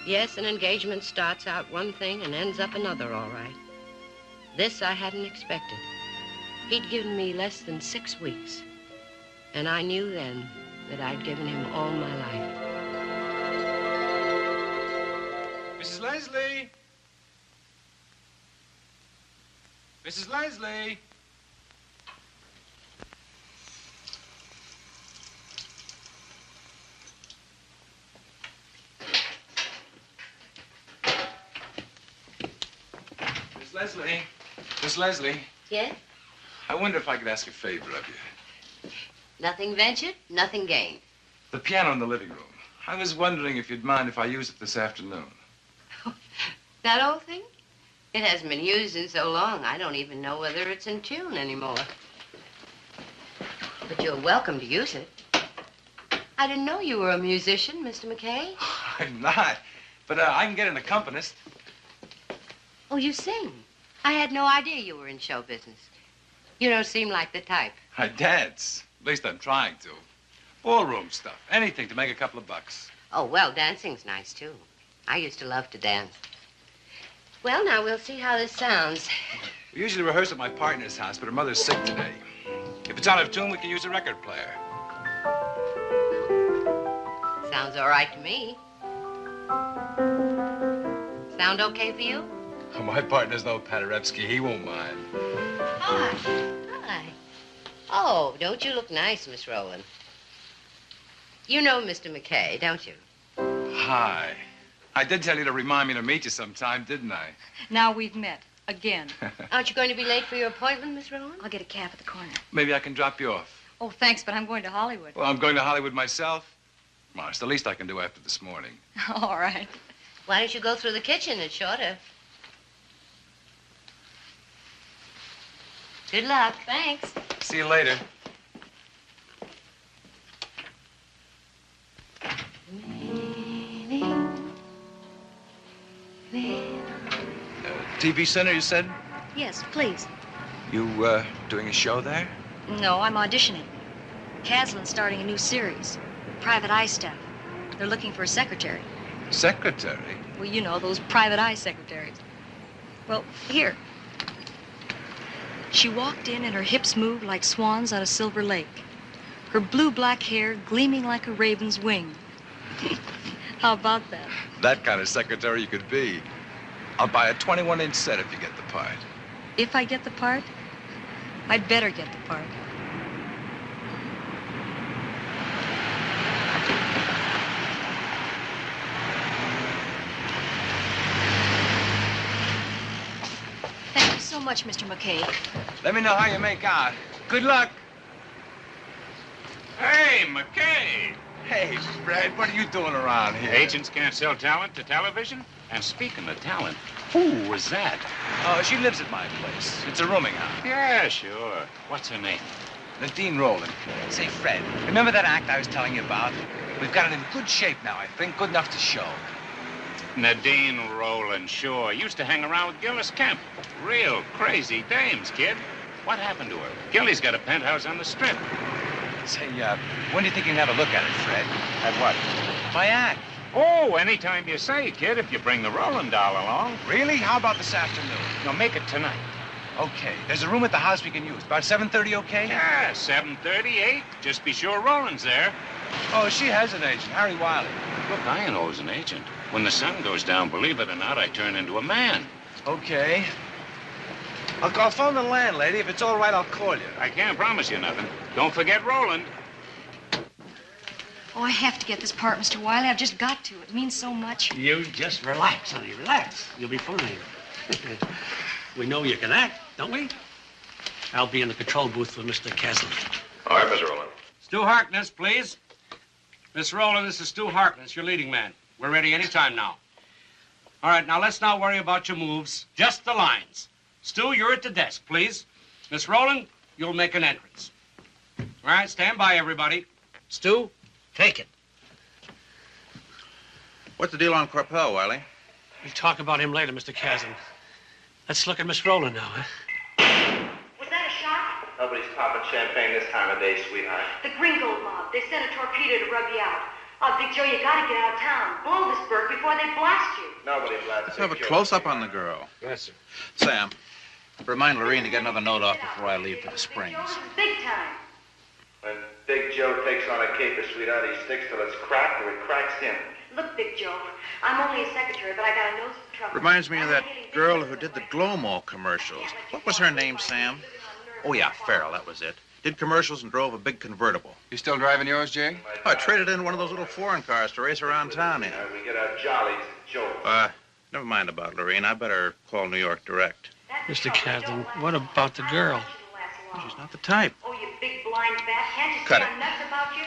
Yes, an engagement starts out one thing and ends up another, all right. This I hadn't expected. He'd given me less than 6 weeks. And I knew then that I'd given him all my life. Mrs. Leslie! Mrs. Leslie! Miss Leslie. Miss Leslie. Yes? I wonder if I could ask a favor of you. Nothing ventured, nothing gained. The piano in the living room. I was wondering if you'd mind if I use it this afternoon. That old thing? It hasn't been used in so long, I don't even know whether it's in tune anymore. But you're welcome to use it. I didn't know you were a musician, Mr. McKay. I'm not, but I can get an accompanist. Oh, you sing? I had no idea you were in show business. You don't seem like the type. I dance. At least I'm trying to. Ballroom stuff. Anything to make a couple of bucks. Oh, well, dancing's nice, too. I used to love to dance. Well, now, we'll see how this sounds. We usually rehearse at my partner's house, but her mother's sick today. If it's out of tune, we can use a record player. Sounds all right to me. Sound okay for you? Oh, my partner's no Paderewski. He won't mind. Hi. Hi. Oh, don't you look nice, Miss Rowland? You know Mr. McKay, don't you? Hi. I did tell you to remind me to meet you sometime, didn't I? Now we've met. Again. Aren't you going to be late for your appointment, Miss Rowland? I'll get a cab at the corner. Maybe I can drop you off. Oh, thanks, but I'm going to Hollywood. Well, I'm going to Hollywood myself. Well, it's the least I can do after this morning. All right. Why don't you go through the kitchen? It's shorter. Good luck. Thanks. See you later. TV Center, you said? Yes, please. You, doing a show there? No, I'm auditioning. Caslin's starting a new series. Private Eye stuff. They're looking for a secretary. Secretary? Well, you know, those private eye secretaries. Well, here. She walked in and her hips moved like swans on a silver lake. Her blue-black hair gleaming like a raven's wing. How about that? That kind of secretary you could be. I'll buy a 21-inch set if you get the part. If I get the part, I'd better get the part. Thank you so much, Mr. McKay. Let me know how you make out. Good luck. Hey, McKay. Hey, Fred, what are you doing around here? Agents can't sell talent to television? And speaking of talent, who was that? Oh, she lives at my place. It's a rooming house. Yeah, sure. What's her name? Nadine Rowland. Say, Fred, remember that act I was telling you about? We've got it in good shape now, I think. Good enough to show. Nadine Rowland, sure. Used to hang around with Gillis Kemp. Real crazy dames, kid. What happened to her? Gilly's got a penthouse on the Strip. Say, when do you think you can have a look at it, Fred? At what? My act. Oh, anytime you say, kid, if you bring the Rowland doll along. Really? How about this afternoon? No, make it tonight. Okay. There's a room at the house we can use. About 7:30, okay? Yeah, 7:30, 8. Just be sure Rowland's there. Oh, she has an agent, Harry Wiley. Look, I ain't always an agent. When the sun goes down, believe it or not, I turn into a man. Okay. I'll phone the landlady. If it's all right, I'll call you. I can't promise you nothing. Don't forget Rowland. Oh, I have to get this part, Mr. Wiley. I've just got to. It means so much. You just relax, honey. Relax. You'll be fine. We know you can act, don't we? I'll be in the control booth with Mr. Castle. All right, Mr. Rowland. Stu Harkness, please. Miss Rowland, this is Stu Harkness, your leading man. We're ready any time now. All right, now let's not worry about your moves. Just the lines. Stu, you're at the desk, please. Miss Rowland, you'll make an entrance. All right, stand by, everybody. Stu, take it. What's the deal on Corpel, Wiley? We'll talk about him later, Mr. Chasm. Let's look at Miss Rowland now, huh? Was that a shot? Nobody's popping champagne this time of day, sweetheart. The Gringo mob. They sent a torpedo to rub you out. Oh, Big Joe, you gotta get out of town. Blow this bird before they blast you. Nobody blasts. Let's have a close-up on the girl. Yes, sir. Sam, remind Lorene to get another note off before I leave for the Springs. Big time. When Big Joe takes on a caper, sweetheart, he sticks till it's cracked or it cracks him. Look, Big Joe, I'm only a secretary, but I got a nose for trouble. Reminds me of that girl who did the Glow-Mo commercials. What was her name, Sam? Oh, yeah, Farrell, that was it. Did commercials and drove a big convertible. You still driving yours, Jay? Oh, I traded in one of those little foreign cars to race around town in. We get our jollies at Joe's. Never mind about Lorene. I better call New York direct. Mr. Chasm, what about the girl? She's not the type. Oh, you big blind bat. Can't you Cut see it. I'm nuts about you?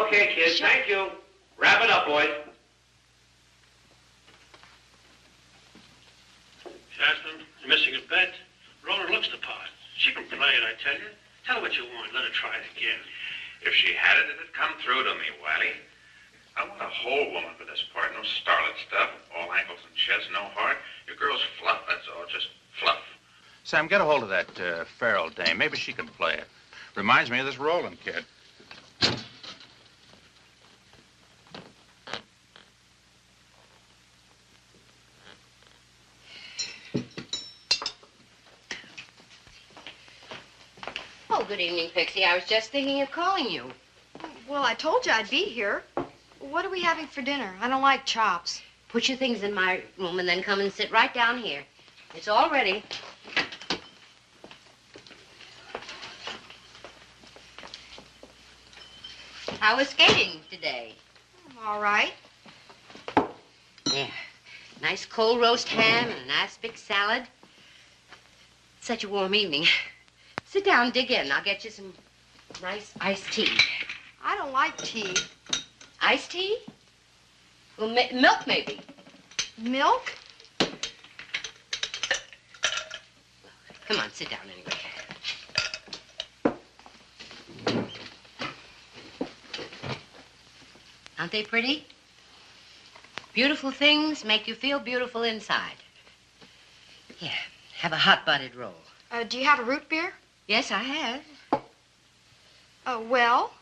Okay, kids, thank you. Wrap it up, boys. Chasm, you're missing a bet. Rowland looks the part. She can play it, I tell you. Tell her what you want. Let her try it again. If she had it, it'd come through to me, Wiley. I want a whole woman for this part. No starlet stuff. All ankles and chest, no heart. Your girl's fluff, that's all. Just fluff. Sam, get a hold of that Farrell dame. Maybe she can play it. Reminds me of this Rowland kid. Oh, good evening, Pixie. I was just thinking of calling you. Well, I told you I'd be here. What are we having for dinner? I don't like chops. Put your things in my room and then come and sit right down here. It's all ready. How was skating today? All right. Yeah. Nice cold roast ham and a nice big salad. Such a warm evening. Sit down, dig in. I'll get you some nice iced tea. I don't like tea. Iced tea? Well, milk, maybe. Milk? Come on, sit down anyway. Aren't they pretty? Beautiful things make you feel beautiful inside. Here, have a hot-buttered roll. Do you have a root beer? Yes, I have. Well?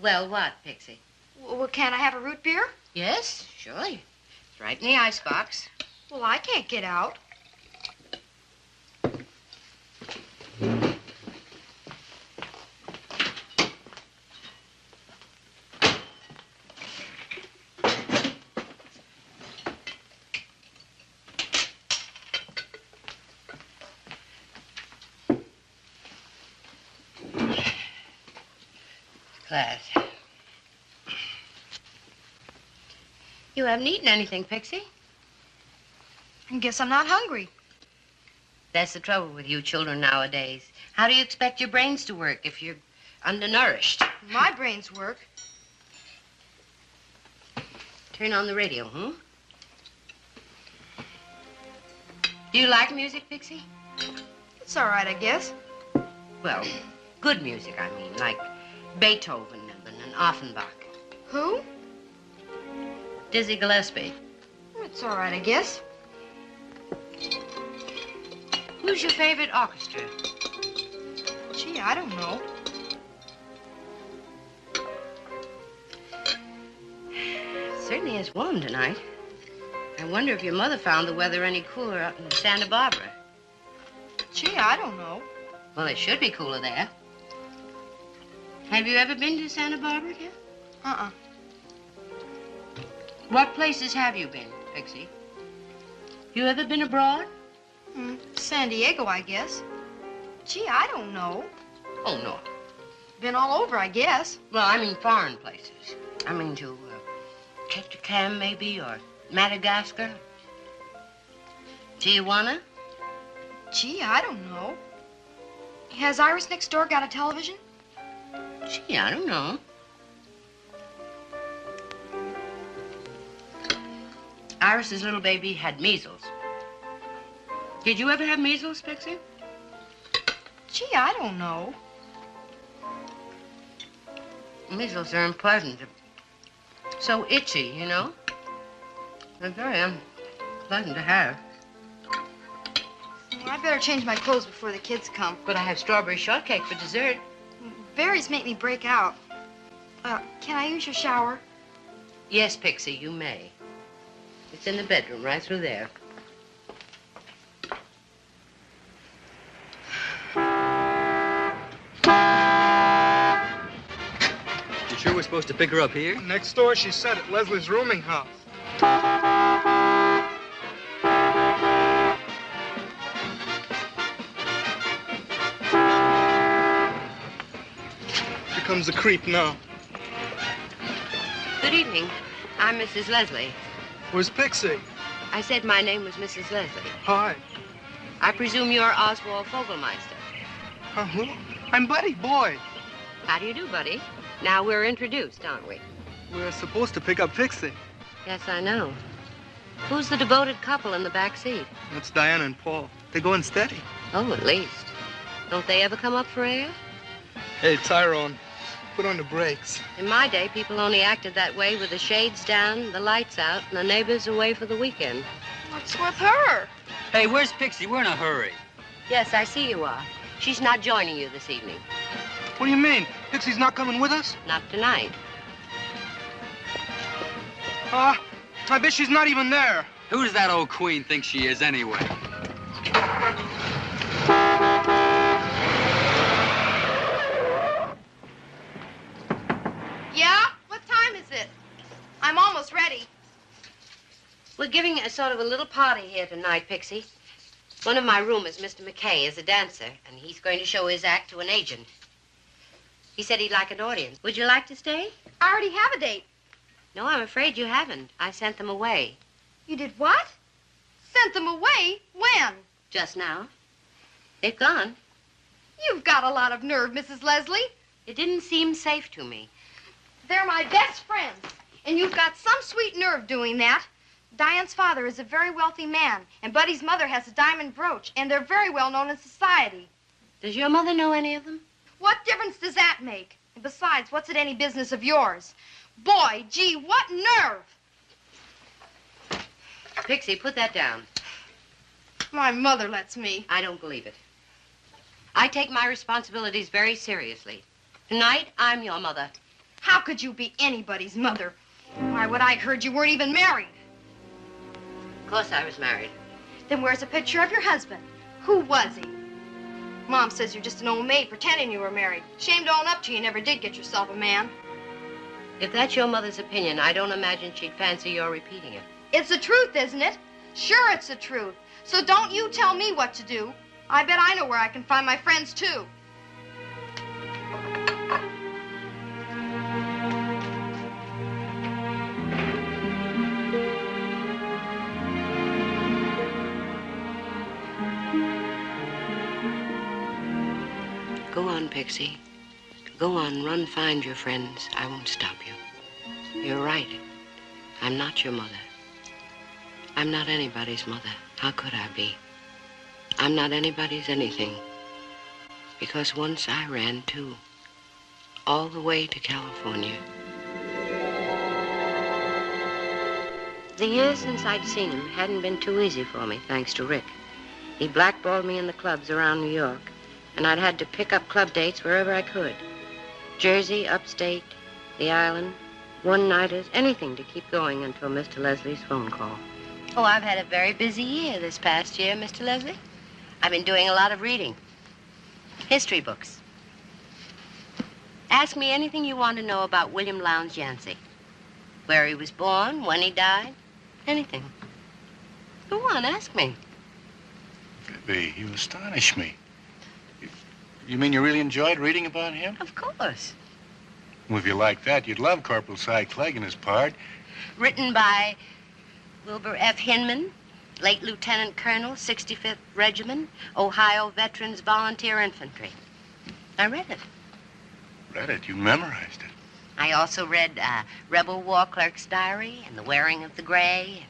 Well, what, Pixie? Well, can I have a root beer? Yes, sure. It's right in the icebox. Well, I can't get out. Glad. You haven't eaten anything, Pixie. I guess I'm not hungry. That's the trouble with you children nowadays. How do you expect your brains to work if you're undernourished? My brains work. Turn on the radio, huh? Do you like music, Pixie? It's all right, I guess. Well, good music, I mean, like Beethoven and Offenbach. Who? Dizzy Gillespie. It's all right, I guess. Who's your favorite orchestra? Gee, I don't know. Certainly is warm tonight. I wonder if your mother found the weather any cooler out in Santa Barbara. Gee, I don't know. Well, it should be cooler there. Have you ever been to Santa Barbara, dear? Uh-uh. What places have you been, Pixie? You ever been abroad? San Diego, I guess. Gee, I don't know. Oh, no. Been all over, I guess. Well, I mean foreign places. I mean to Ketchikan, maybe, or Madagascar. Tijuana? Gee, I don't know. Has Iris next door got a television? Gee, I don't know. Iris's little baby had measles. Did you ever have measles, Pixie? Gee, I don't know. Measles are unpleasant. So itchy, you know. They're very unpleasant to have. Well, I better change my clothes before the kids come. But I have strawberry shortcake for dessert. Berries make me break out. Can I use your shower? Yes, Pixie, you may. It's in the bedroom, right through there. You sure we're supposed to pick her up here? Next door, she said, at Leslie's rooming house. Here comes the creep now. Good evening. I'm Mrs. Leslie. Where's Pixie? I said my name was Mrs. Leslie. Hi. I presume you're Oswald Fogelmeister. Hello. I'm Buddy Boy. How do you do, Buddy? Now we're introduced, aren't we? We're supposed to pick up Pixie. Yes, I know. Who's the devoted couple in the back seat? That's Diana and Paul. They're going steady. Oh, at least. Don't they ever come up for air? Hey, Tyrone, put on the brakes. In my day, people only acted that way with the shades down, the lights out, and the neighbors away for the weekend. What's with her? Hey, where's Pixie? We're in a hurry. Yes, I see you are. She's not joining you this evening. What do you mean? Pixie's not coming with us? Not tonight. I bet she's not even there. Who does that old queen think she is, anyway? Yeah? What time is it? I'm almost ready. We're giving a sort of a little party here tonight, Pixie. One of my roomers, Mr. McKay, is a dancer, and he's going to show his act to an agent. He said he'd like an audience. Would you like to stay? I already have a date. No, I'm afraid you haven't. I sent them away. You did what? Sent them away? When? Just now. They've gone. You've got a lot of nerve, Mrs. Leslie. It didn't seem safe to me. They're my best friends, and you've got some sweet nerve doing that. Diane's father is a very wealthy man, and Buddy's mother has a diamond brooch, and they're very well known in society. Does your mother know any of them? What difference does that make? And besides, what's it any business of yours? Boy, gee, what nerve! Pixie, put that down. My mother lets me. I don't believe it. I take my responsibilities very seriously. Tonight, I'm your mother. How could you be anybody's mother? Why, what I heard, you weren't even married. Of course I was married. Then where's a picture of your husband? Who was he? Mom says you're just an old maid pretending you were married. Shame to own up to you never did get yourself a man. If that's your mother's opinion, I don't imagine she'd fancy your repeating it. It's the truth, isn't it? Sure, it's the truth. So don't you tell me what to do. I bet I know where I can find my friends, too. Go on, Pixie. Go on, run, find your friends. I won't stop you. You're right. I'm not your mother. I'm not anybody's mother. How could I be? I'm not anybody's anything. Because once I ran, too. All the way to California. The years since I'd seen him hadn't been too easy for me, thanks to Rick. He blackballed me in the clubs around New York, and I'd had to pick up club dates wherever I could. Jersey, upstate, the island, one-nighters, anything to keep going until Mr. Leslie's phone call. Oh, I've had a very busy year this past year, Mr. Leslie. I've been doing a lot of reading. History books. Ask me anything you want to know about William Lowndes Yancey. Where he was born, when he died, anything. Go on, ask me. Bibi, you astonish me. You mean you really enjoyed reading about him? Of course. Well, if you like that, you'd love Corporal Cy Clegg and his part. Written by Wilbur F. Hinman, late Lieutenant Colonel, 65th Regiment, Ohio Veterans Volunteer Infantry. I read it. Read it? You memorized it. I also read Rebel War Clerk's Diary and The Wearing of the Gray,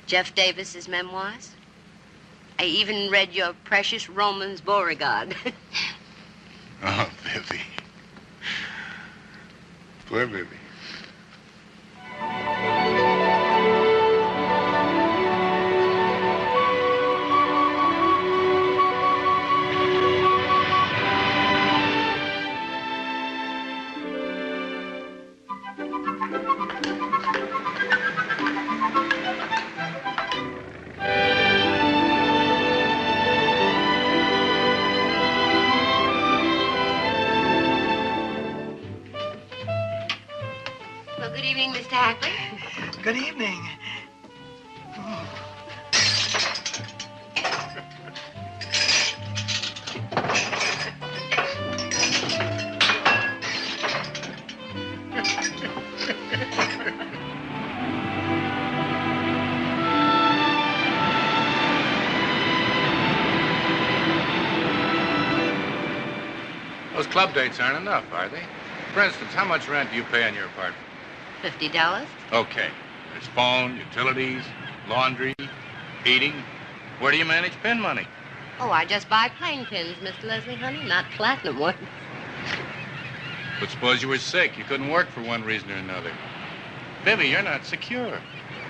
Jeff Davis's memoirs. I even read your precious Romans Beauregard. Oh, Bibi. Poor Bibi. Good evening. Those club dates aren't enough, are they? For instance, how much rent do you pay on your apartment? $50. Okay. There's phone, utilities, laundry, heating. Where do you manage pin money? Oh, I just buy plain pins, Mr. Leslie, honey, not platinum ones. But suppose you were sick. You couldn't work for one reason or another. Bibi, you're not secure.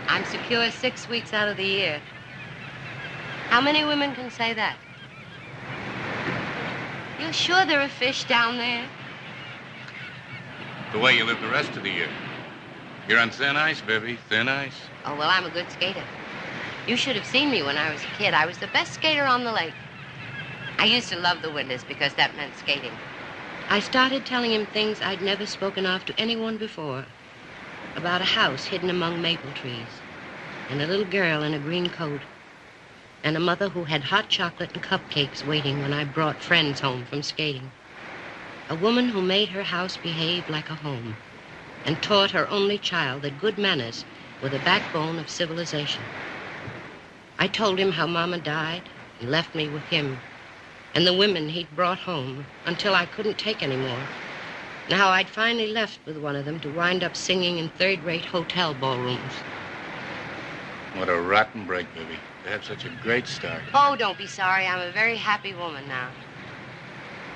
I'm secure 6 weeks out of the year. How many women can say that? You're sure there are fish down there? The way you live the rest of the year. You're on thin ice, Bibi, thin ice. Oh, well, I'm a good skater. You should have seen me when I was a kid. I was the best skater on the lake. I used to love the winters because that meant skating. I started telling him things I'd never spoken of to anyone before. About a house hidden among maple trees, and a little girl in a green coat, and a mother who had hot chocolate and cupcakes waiting when I brought friends home from skating. A woman who made her house behave like a home, and taught her only child that good manners were the backbone of civilization. I told him how Mama died and left me with him, and the women he'd brought home until I couldn't take any more. And how I'd finally left with one of them to wind up singing in third-rate hotel ballrooms. What a rotten break, Bibi. To have such a great start. Oh, don't be sorry. I'm a very happy woman now.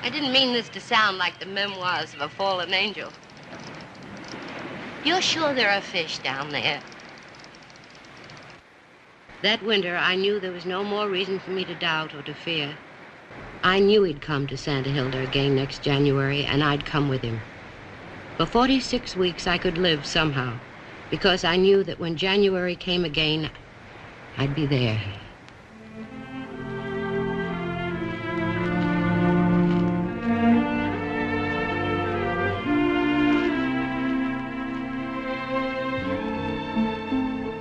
I didn't mean this to sound like the memoirs of a fallen angel. You're sure there are fish down there? That winter, I knew there was no more reason for me to doubt or to fear. I knew he'd come to Santa Hilda again next January, and I'd come with him. For 46 weeks, I could live somehow, because I knew that when January came again, I'd be there.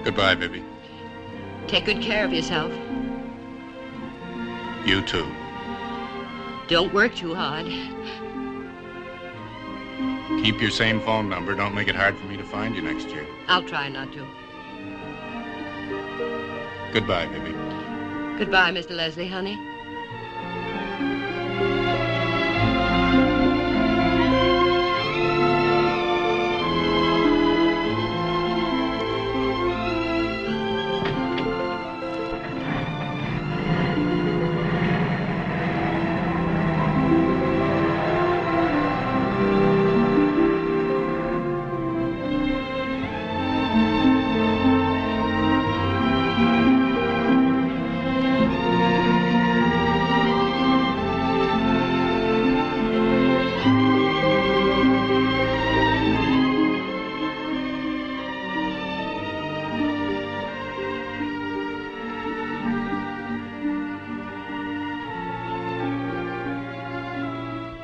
Goodbye, Bibi. Take good care of yourself. You too. Don't work too hard. Keep your same phone number. Don't make it hard for me to find you next year. I'll try not to. Goodbye, Bibi. Goodbye, Mr. Leslie, honey.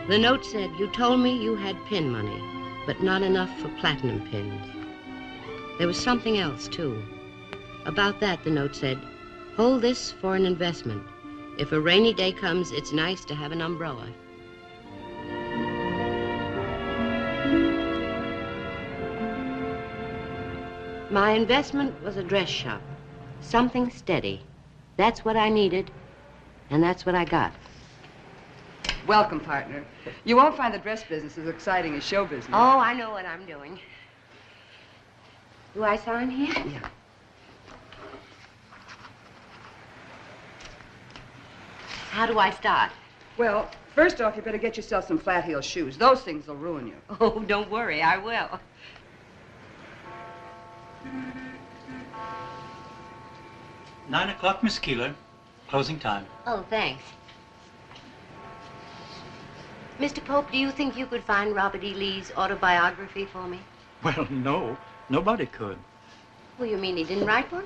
The note said, "You told me you had pin money, but not enough for platinum pins." There was something else, too. About that, the note said, "Hold this for an investment. If a rainy day comes, it's nice to have an umbrella." My investment was a dress shop. Something steady. That's what I needed, and that's what I got. Welcome, partner. You won't find the dress business as exciting as show business. Oh, I know what I'm doing. Do I sign here? Yeah. How do I start? Well, first off, you better get yourself some flat-heel shoes. Those things will ruin you. Oh, don't worry, I will. Nine o'clock, Miss Keeler. Closing time. Oh, thanks. Mr. Pope, do you think you could find Robert E. Lee's autobiography for me? Well, no. Nobody could. Well, you mean he didn't write one?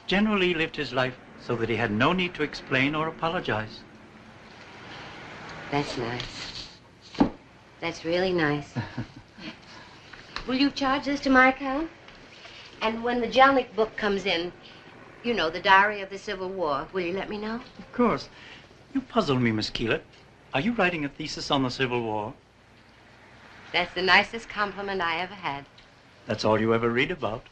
General Lee lived his life so that he had no need to explain or apologize. That's nice. That's really nice. Will you charge this to my account? And when the Jellick book comes in, you know, the Diary of the Civil War, will you let me know? Of course. You puzzle me, Miss Keeler. Are you writing a thesis on the Civil War? That's the nicest compliment I ever had. That's all you ever read about.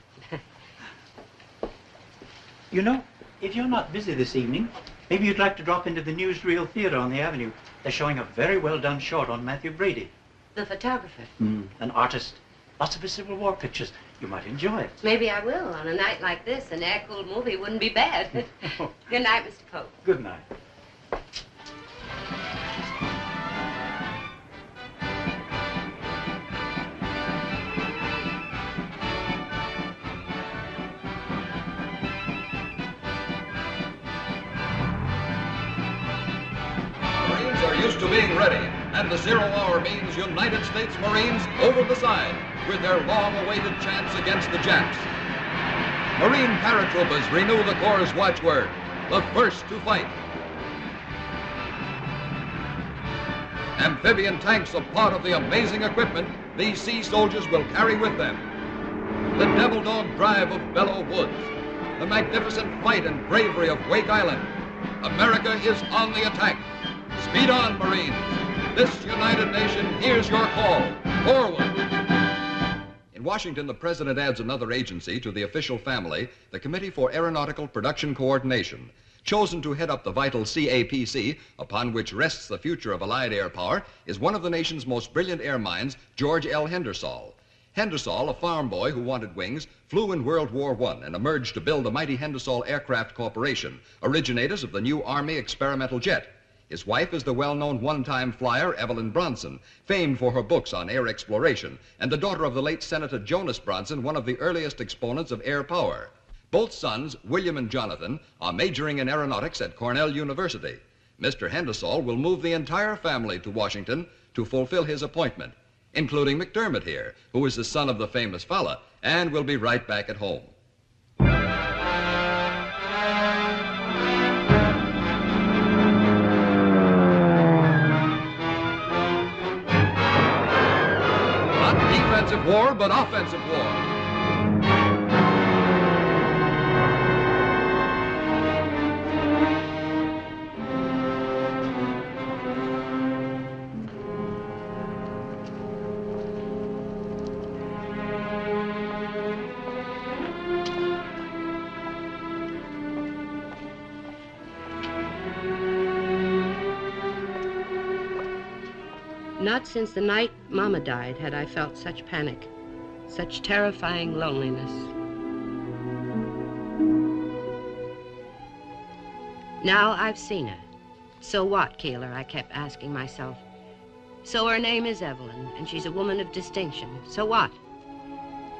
You know, if you're not busy this evening, maybe you'd like to drop into the Newsreel Theater on the Avenue. They're showing a very well-done short on Matthew Brady. The photographer? An artist. Lots of his Civil War pictures. You might enjoy it. Maybe I will. On a night like this, an air-cooled movie wouldn't be bad. Good night, Mr. Pope. Good night. Marines are used to being ready, and the 0 hour means United States Marines over the side with their long-awaited chance against the Japs. Marine paratroopers renew the Corps' watchword, the first to fight. Amphibian tanks are part of the amazing equipment these sea soldiers will carry with them. The Devil Dog Drive of Bellow Woods, the magnificent fight and bravery of Wake Island. America is on the attack. Speed on, Marines. This United Nation hears your call. Forward. In Washington, the President adds another agency to the official family, the Committee for Aeronautical Production Coordination. Chosen to head up the vital CAPC, upon which rests the future of Allied air power, is one of the nation's most brilliant air minds, George L. Hendersall. Hendersall, a farm boy who wanted wings, flew in World War I and emerged to build the mighty Hendersall Aircraft Corporation, originators of the new Army experimental jet. His wife is the well-known one-time flyer Evelyn Bronson, famed for her books on air exploration, and the daughter of the late Senator Jonas Bronson, one of the earliest exponents of air power. Both sons, William and Jonathan, are majoring in aeronautics at Cornell University. Mr. Hendersall will move the entire family to Washington to fulfill his appointment, including McDermott here, who is the son of the famous fella, and will be right back at home. Defensive war, but offensive war. Not since the night Mama died had I felt such panic, such terrifying loneliness. Now I've seen her. So what, Keeler? I kept asking myself. So her name is Evelyn, and she's a woman of distinction. So what?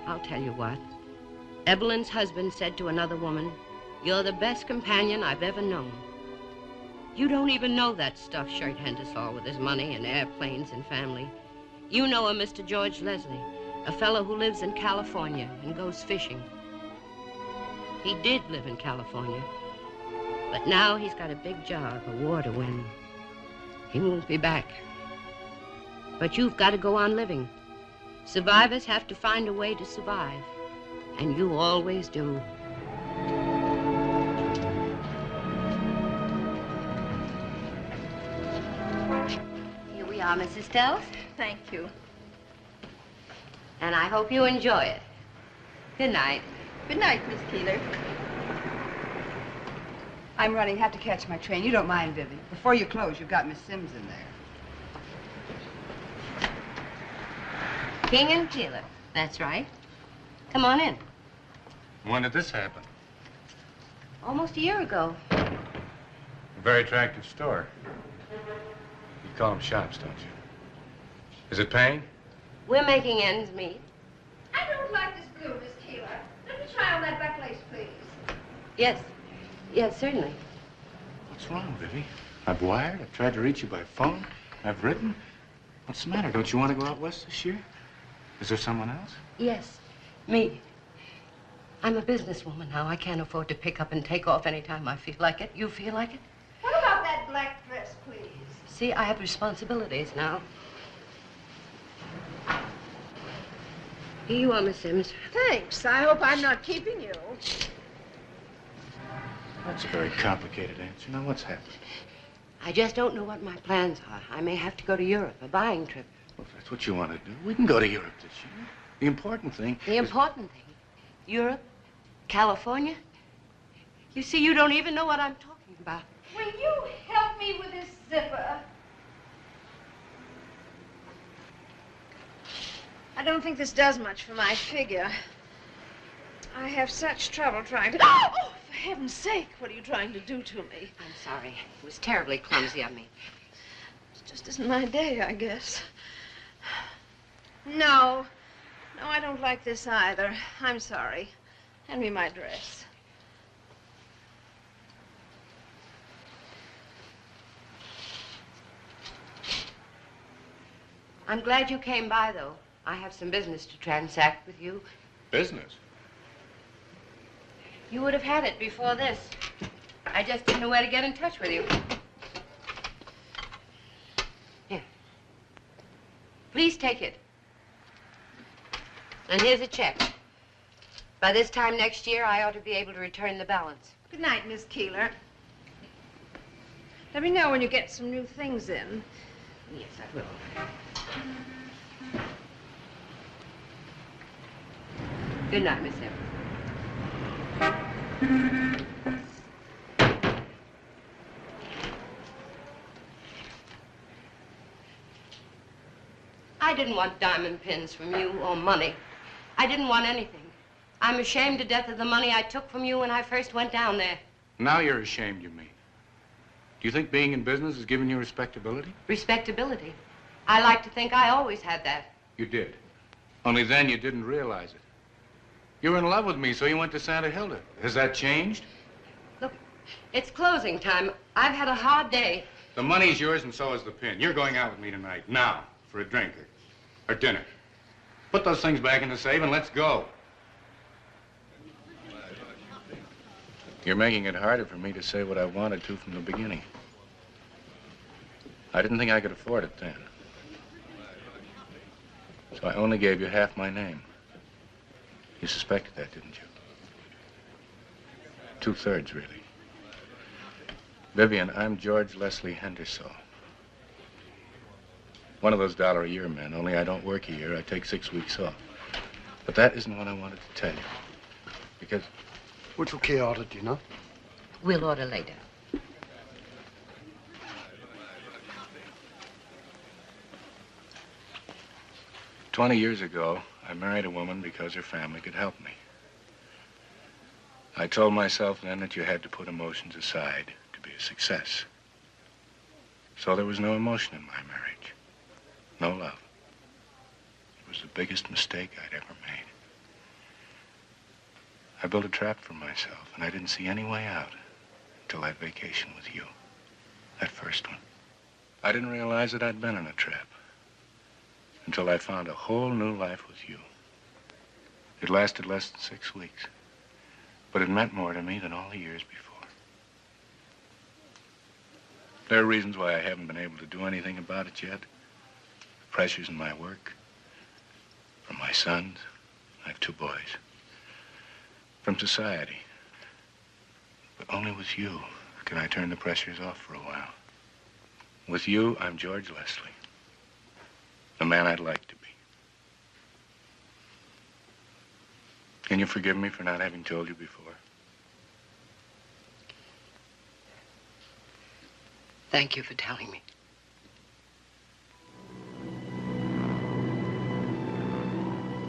I'll tell you what. Evelyn's husband said to another woman, "You're the best companion I've ever known." You don't even know that stuffed shirt Hendersall with his money and airplanes and family. You know a Mr. George Leslie, a fellow who lives in California and goes fishing. He did live in California, but now he's got a big job, a war to win. He won't be back. But you've got to go on living. Survivors have to find a way to survive. And you always do. Here we are, Mrs. Stells. Thank you. And I hope you enjoy it. Good night. Good night, Miss Keeler. I'm running. Have to catch my train. You don't mind, Vivi. Before you close, you've got Miss Sims in there. King and Keeler. That's right. Come on in. When did this happen? Almost a year ago. A very attractive store. You call them shops, don't you? Is it paying? We're making ends meet. I don't like this glue, Miss Keeler. Let me try on that back lace, please. Yes. Yes, certainly. What's wrong, Vivi? I've wired. I've tried to reach you by phone. I've written. What's the matter? Don't you want to go out west this year? Is there someone else? Yes, me. I'm a businesswoman now. I can't afford to pick up and take off anytime I feel like it. You feel like it? What about that black dress, please? See, I have responsibilities now. Here you are, Miss Sims. Thanks. I hope I'm not keeping you. That's a very complicated answer. Now, what's happened? I just don't know what my plans are. I may have to go to Europe, a buying trip. Well, if that's what you want to do, we can go to Europe this year. The important thing... The important thing? Europe? California? You see, you don't even know what I'm talking about. Will you help me with this zipper? I don't think this does much for my figure. I have such trouble trying to... Oh, for heaven's sake, what are you trying to do to me? I'm sorry. It was terribly clumsy of me. It just isn't my day, I guess. No. No, I don't like this either. I'm sorry. Hand me my dress. I'm glad you came by, though. I have some business to transact with you. Business? You would have had it before this. I just didn't know where to get in touch with you. Here. Please take it. And here's a check. By this time next year, I ought to be able to return the balance. Good night, Miss Keeler. Let me know when you get some new things in. Yes, I will. Good night, Miss Evans. I didn't want diamond pins from you or money. I didn't want anything. I'm ashamed to death of the money I took from you when I first went down there. Now you're ashamed, you mean? Do you think being in business has given you respectability? Respectability? I like to think I always had that. You did. Only then you didn't realize it. You were in love with me, so you went to Santa Hilda. Has that changed? Look, it's closing time. I've had a hard day. The money's yours and so is the pin. You're going out with me tonight, now, for a drink or dinner. Put those things back in the safe and let's go. You're making it harder for me to say what I wanted to from the beginning. I didn't think I could afford it then. So I only gave you half my name. You suspected that, didn't you? 2/3, really. Vivian, I'm George Leslie Henderson. One of those $1-a-year men, only I don't work a year. I take 6 weeks off. But that isn't what I wanted to tell you. Because... Which okay order, do you know? We'll order later. "20 years ago, I married a woman because her family could help me. I told myself then that you had to put emotions aside to be a success. So there was no emotion in my marriage. No love. It was the biggest mistake I'd ever made. I built a trap for myself, and I didn't see any way out until that vacation with you. That first one. I didn't realize that I'd been in a trap until I found a whole new life with you. It lasted less than 6 weeks, but it meant more to me than all the years before. There are reasons why I haven't been able to do anything about it yet, pressures in my work, from my sons. I have 2 boys. From society. But only with you can I turn the pressures off for a while. With you, I'm George Leslie. The man I'd like to be. Can you forgive me for not having told you before? Thank you for telling me.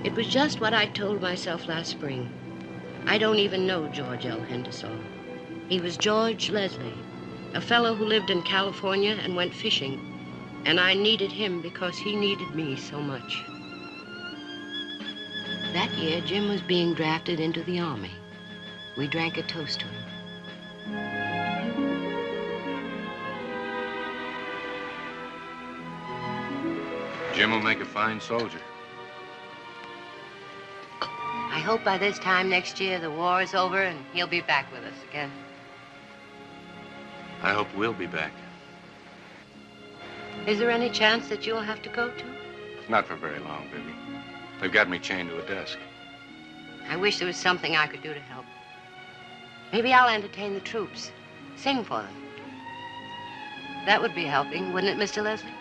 It was just what I told myself last spring. I don't even know George L. Henderson. He was George Leslie, a fellow who lived in California and went fishing, and I needed him because he needed me so much. That year, Jim was being drafted into the Army. We drank a toast to him. Jim will make a fine soldier. I hope by this time next year the war is over and he'll be back with us again. I hope we'll be back. Is there any chance that you'll have to go too? Not for very long, Bibi. They've got me chained to a desk. I wish there was something I could do to help. Maybe I'll entertain the troops. Sing for them. That would be helping, wouldn't it, Mr. Leslie?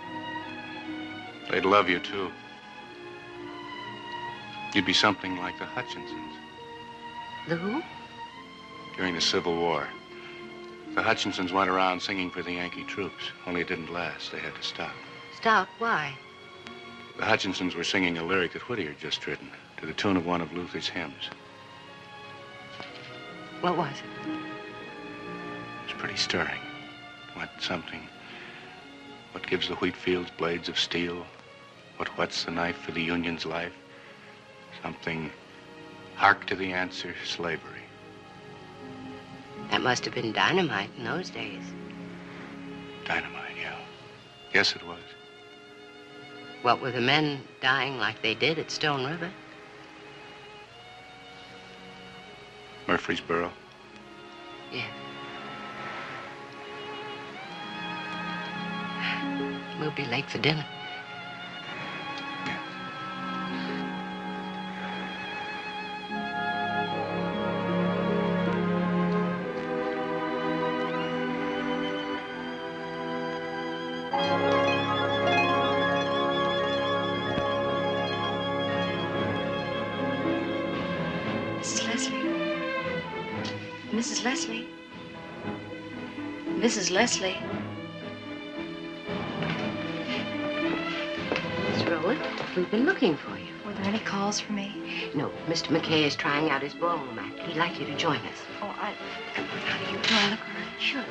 They'd love you, too. You'd be something like the Hutchinsons. The who? During the Civil War. The Hutchinsons went around singing for the Yankee troops, only it didn't last. They had to stop. Stop? Why? The Hutchinsons were singing a lyric that Whittier had just written, to the tune of one of Luther's hymns. What was it? It was pretty stirring. It went something. What gives the wheat fields blades of steel? What whets the knife for the Union's life? Something, hark to the answer, slavery. That must have been dynamite in those days. Dynamite, yeah. Yes, it was. What were the men dying like they did at Stone River? Murfreesboro? Yeah. We'll be late for dinner. Mrs. Leslie. Mrs. Leslie. Miss Rowland, we've been looking for you. Were there any calls for me? No, Mr. McKay is trying out his ballroom act. He'd like you to join us. Oh, how do you do I look all right? Sure.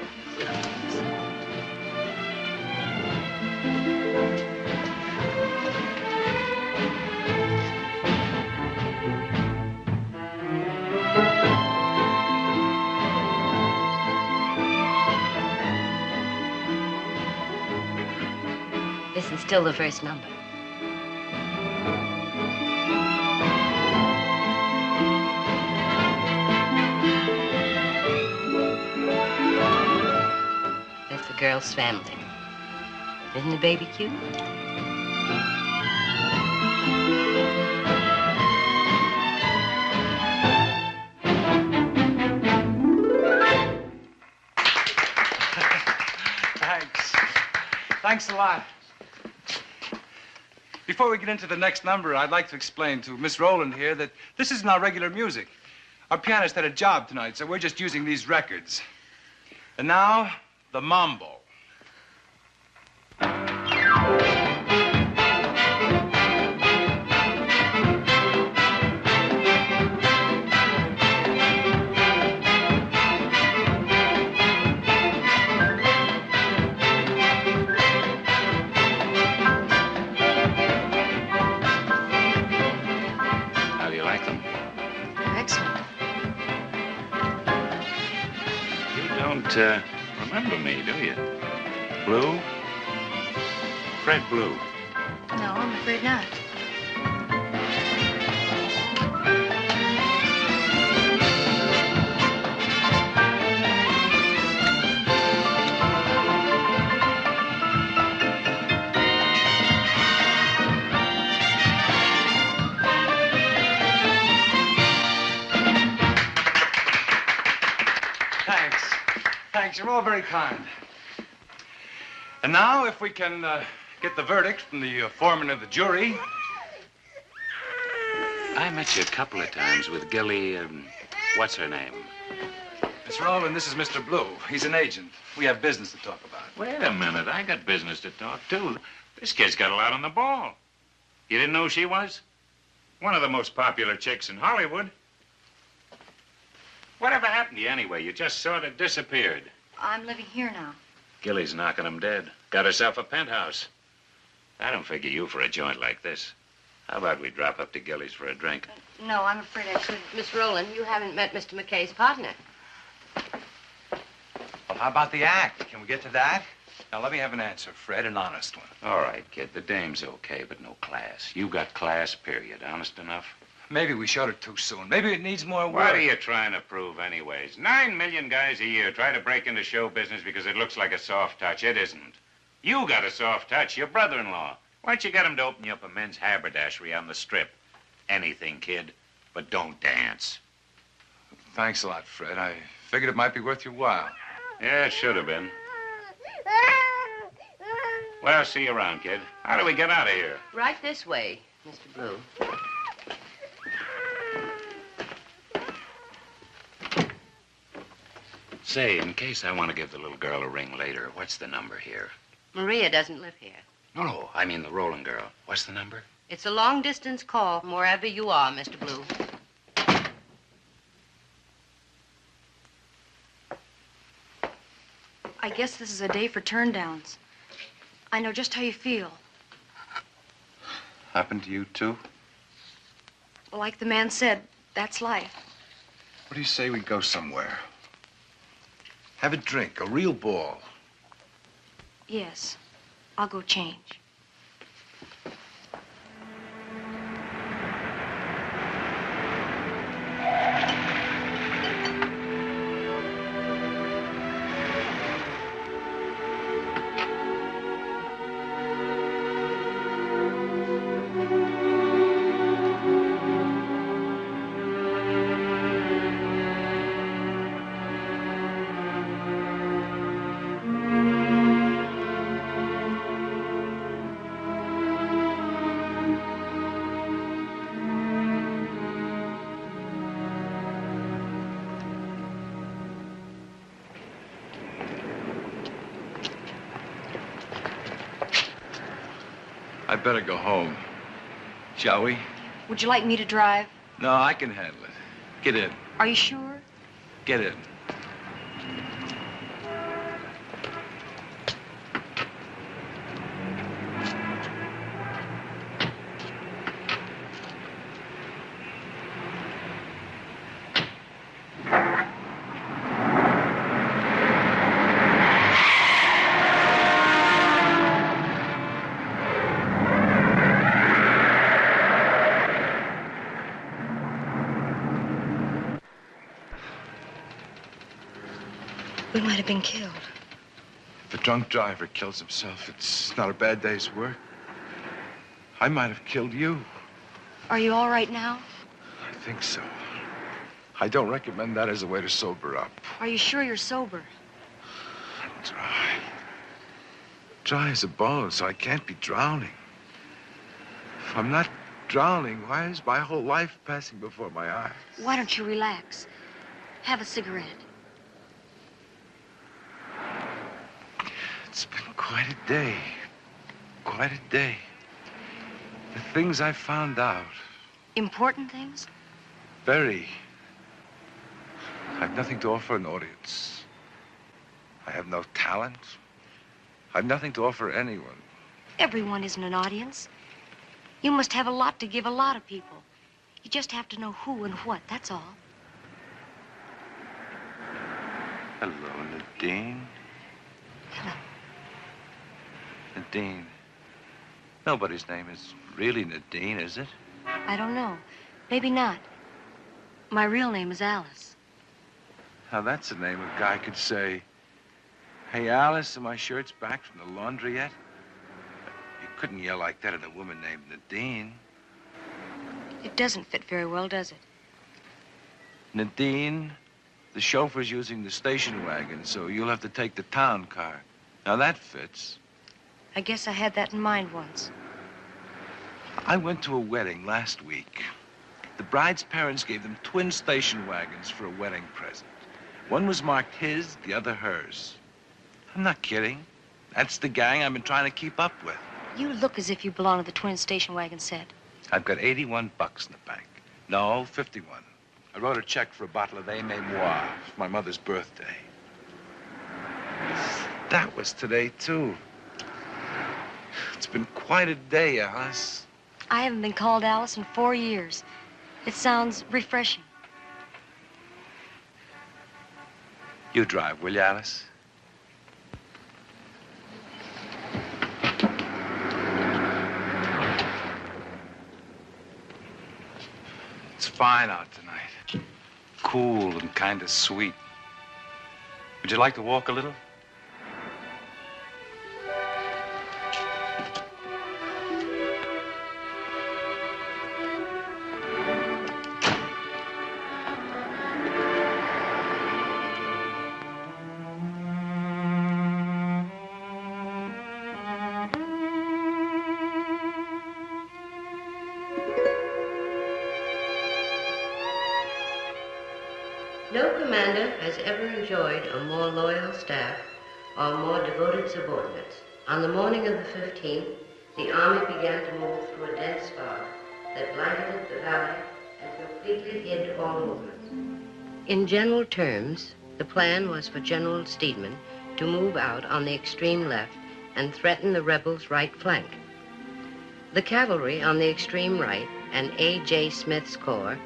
This is still the first number. That's the girl's family. Isn't the baby cute? Thanks a lot. Before we get into the next number, I'd like to explain to Miss Rowland here that this isn't our regular music. Our pianist had a job tonight, so we're just using these records. And now, the mambo. Remember me, do you? Blue? Fred Blue. No, I'm afraid not. Thanks. You're all very kind. And now, if we can get the verdict from the foreman of the jury. I met you a couple of times with Gilly, what's her name? Miss Rowland, this is Mr. Blue. He's an agent. We have business to talk about. Wait a minute. I got business to talk, too. This kid's got a lot on the ball. You didn't know who she was? One of the most popular chicks in Hollywood. Whatever happened to you anyway? You just sort of disappeared. I'm living here now. Gilly's knocking him dead. Got herself a penthouse. I don't figure you for a joint like this. How about we drop up to Gilly's for a drink? No, I'm afraid I couldn't. Miss Rowland, you haven't met Mr. McKay's partner. Well, how about the act? Can we get to that? Now, let me have an answer, Fred, an honest one. All right, kid. The dame's okay, but no class. You got class, period. Honest enough? Maybe we showed it too soon. Maybe it needs more work. What are you trying to prove anyways? 9 million guys a year try to break into show business because it looks like a soft touch. It isn't. You got a soft touch, your brother-in-law. Why don't you get him to open you up a men's haberdashery on the Strip? Anything, kid, but don't dance. Thanks a lot, Fred. I figured it might be worth your while. Yeah, it should have been. Well, see you around, kid. How do we get out of here? Right this way, Mr. Blue. Say, in case I want to give the little girl a ring later, what's the number here? Maria doesn't live here. No, I mean the Rowland girl. What's the number? It's a long-distance call from wherever you are, Mr. Blue. I guess this is a day for turndowns. I know just how you feel. Happened to you, too? Like the man said, that's life. What do you say we go somewhere? Have a drink, a real ball. Yes, I'll go change. I'd better go home. Shall we? Would you like me to drive? No, I can handle it. Get in. Are you sure? Get in. We might have been killed. If a drunk driver kills himself, it's not a bad day's work. I might have killed you. Are you all right now? I think so. I don't recommend that as a way to sober up. Are you sure you're sober? Dry. Dry as a bone, so I can't be drowning. If I'm not drowning, why is my whole life passing before my eyes? Why don't you relax? Have a cigarette. It's been quite a day. Quite a day. The things I found out. Important things? Very. I've nothing to offer an audience. I have no talent. I've nothing to offer anyone. Everyone isn't an audience. You must have a lot to give a lot of people. You just have to know who and what, that's all. Hello, Nadine. Hello. Nadine. Nobody's name is really Nadine, is it? I don't know. Maybe not. My real name is Alice. Now, that's a name a guy could say, "Hey, Alice, are my shirts back from the laundry yet?" You couldn't yell like that at a woman named Nadine. It doesn't fit very well, does it? Nadine, The chauffeur's using the station wagon, so you'll have to take the town car. Now, that fits. I guess I had that in mind once. I went to a wedding last week. The bride's parents gave them twin station wagons for a wedding present. One was marked his, the other hers. I'm not kidding. That's the gang I've been trying to keep up with. You look as if you belong to the twin station wagon set. I've got 81 bucks in the bank. No, 51. I wrote a check for a bottle of A. Mémoire for my mother's birthday. That was today, too. It's been quite a day, Alice. I haven't been called Alice in 4 years. It sounds refreshing. You drive, will you, Alice? It's fine out tonight. Cool and kind of sweet. Would you like to walk a little? No commander has ever enjoyed a more loyal staff or more devoted subordinates. On the morning of the 15th, the army began to move through a dense fog that blanketed the valley and completely hid all movement. In general terms, the plan was for General Steedman to move out on the extreme left and threaten the rebels' right flank. The cavalry on the extreme right and A.J. Smith's corps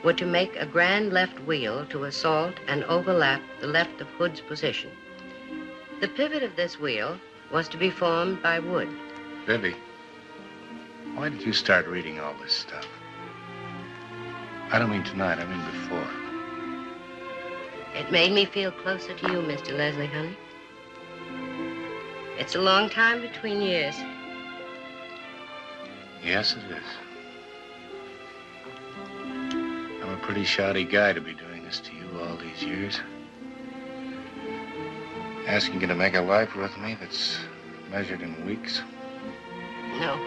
were to make a grand left wheel to assault and overlap the left of Hood's position. The pivot of this wheel was to be formed by Wood. Bibby, why did you start reading all this stuff? I don't mean tonight, I mean before. It made me feel closer to you, Mr. Leslie, honey. It's a long time between years. Yes, it is. I'm a pretty shoddy guy to be doing this to you all these years. Asking you to make a life with me that's measured in weeks. No,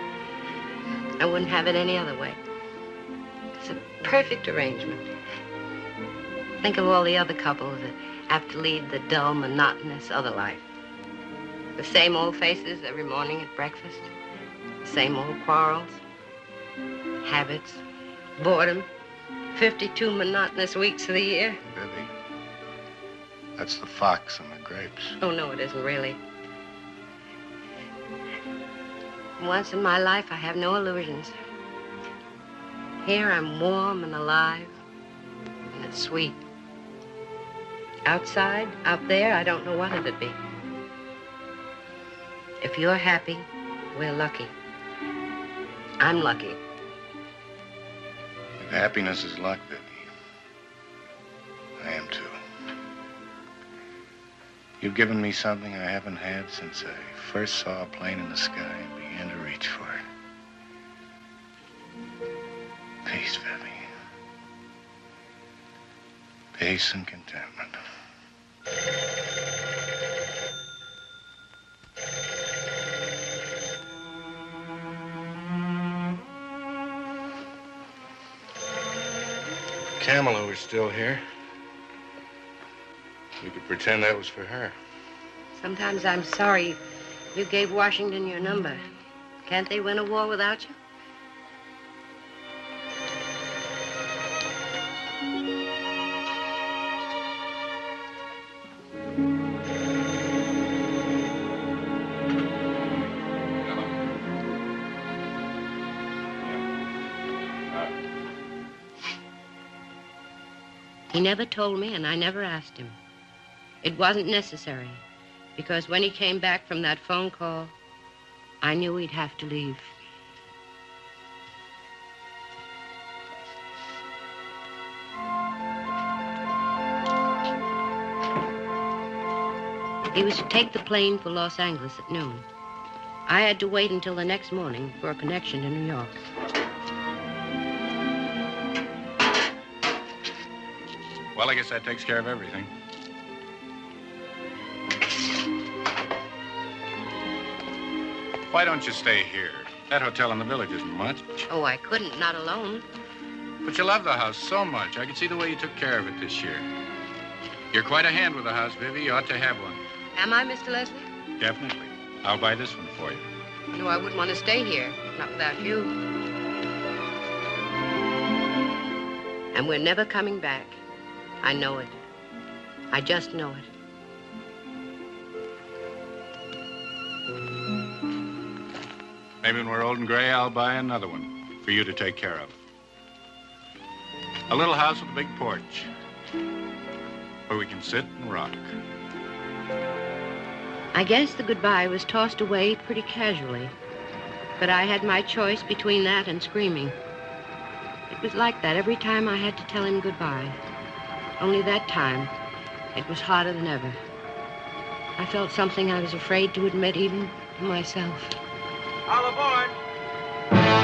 I wouldn't have it any other way. It's a perfect arrangement. Think of all the other couples that have to lead the dull, monotonous other life. The same old faces every morning at breakfast. The same old quarrels. Habits. Boredom. 52 monotonous weeks of the year. Bibby, that's the fox and the grapes. Oh, no, it isn't really. Once in my life, I have no illusions. Here, I'm warm and alive, and it's sweet. Outside, out there, I don't know what it'd be. If you're happy, we're lucky. I'm lucky. If happiness is luck, Bibby, I am too. You've given me something I haven't had since I first saw a plane in the sky and began to reach for it. Peace, Bibby. Peace and contentment. Kamala was still here. We could pretend that was for her. Sometimes I'm sorry you gave Washington your number. Can't they win a war without you? He never told me, and I never asked him. It wasn't necessary, because when he came back from that phone call, I knew he'd have to leave. He was to take the plane for Los Angeles at noon. I had to wait until the next morning for a connection to New York. Well, I guess that takes care of everything. Why don't you stay here? That hotel in the village isn't much. Oh, I couldn't, not alone. But you love the house so much. I can see the way you took care of it this year. You're quite a hand with the house, Vivi. You ought to have one. Am I, Mr. Leslie? Definitely. I'll buy this one for you. No, I wouldn't want to stay here. Not without you. And we're never coming back. I know it. I just know it. Maybe when we're old and gray, I'll buy another one for you to take care of. A little house with a big porch where we can sit and rock. I guess the goodbye was tossed away pretty casually. But I had my choice between that and screaming. It was like that every time I had to tell him goodbye. Only that time, it was harder than ever. I felt something I was afraid to admit even to myself. All aboard.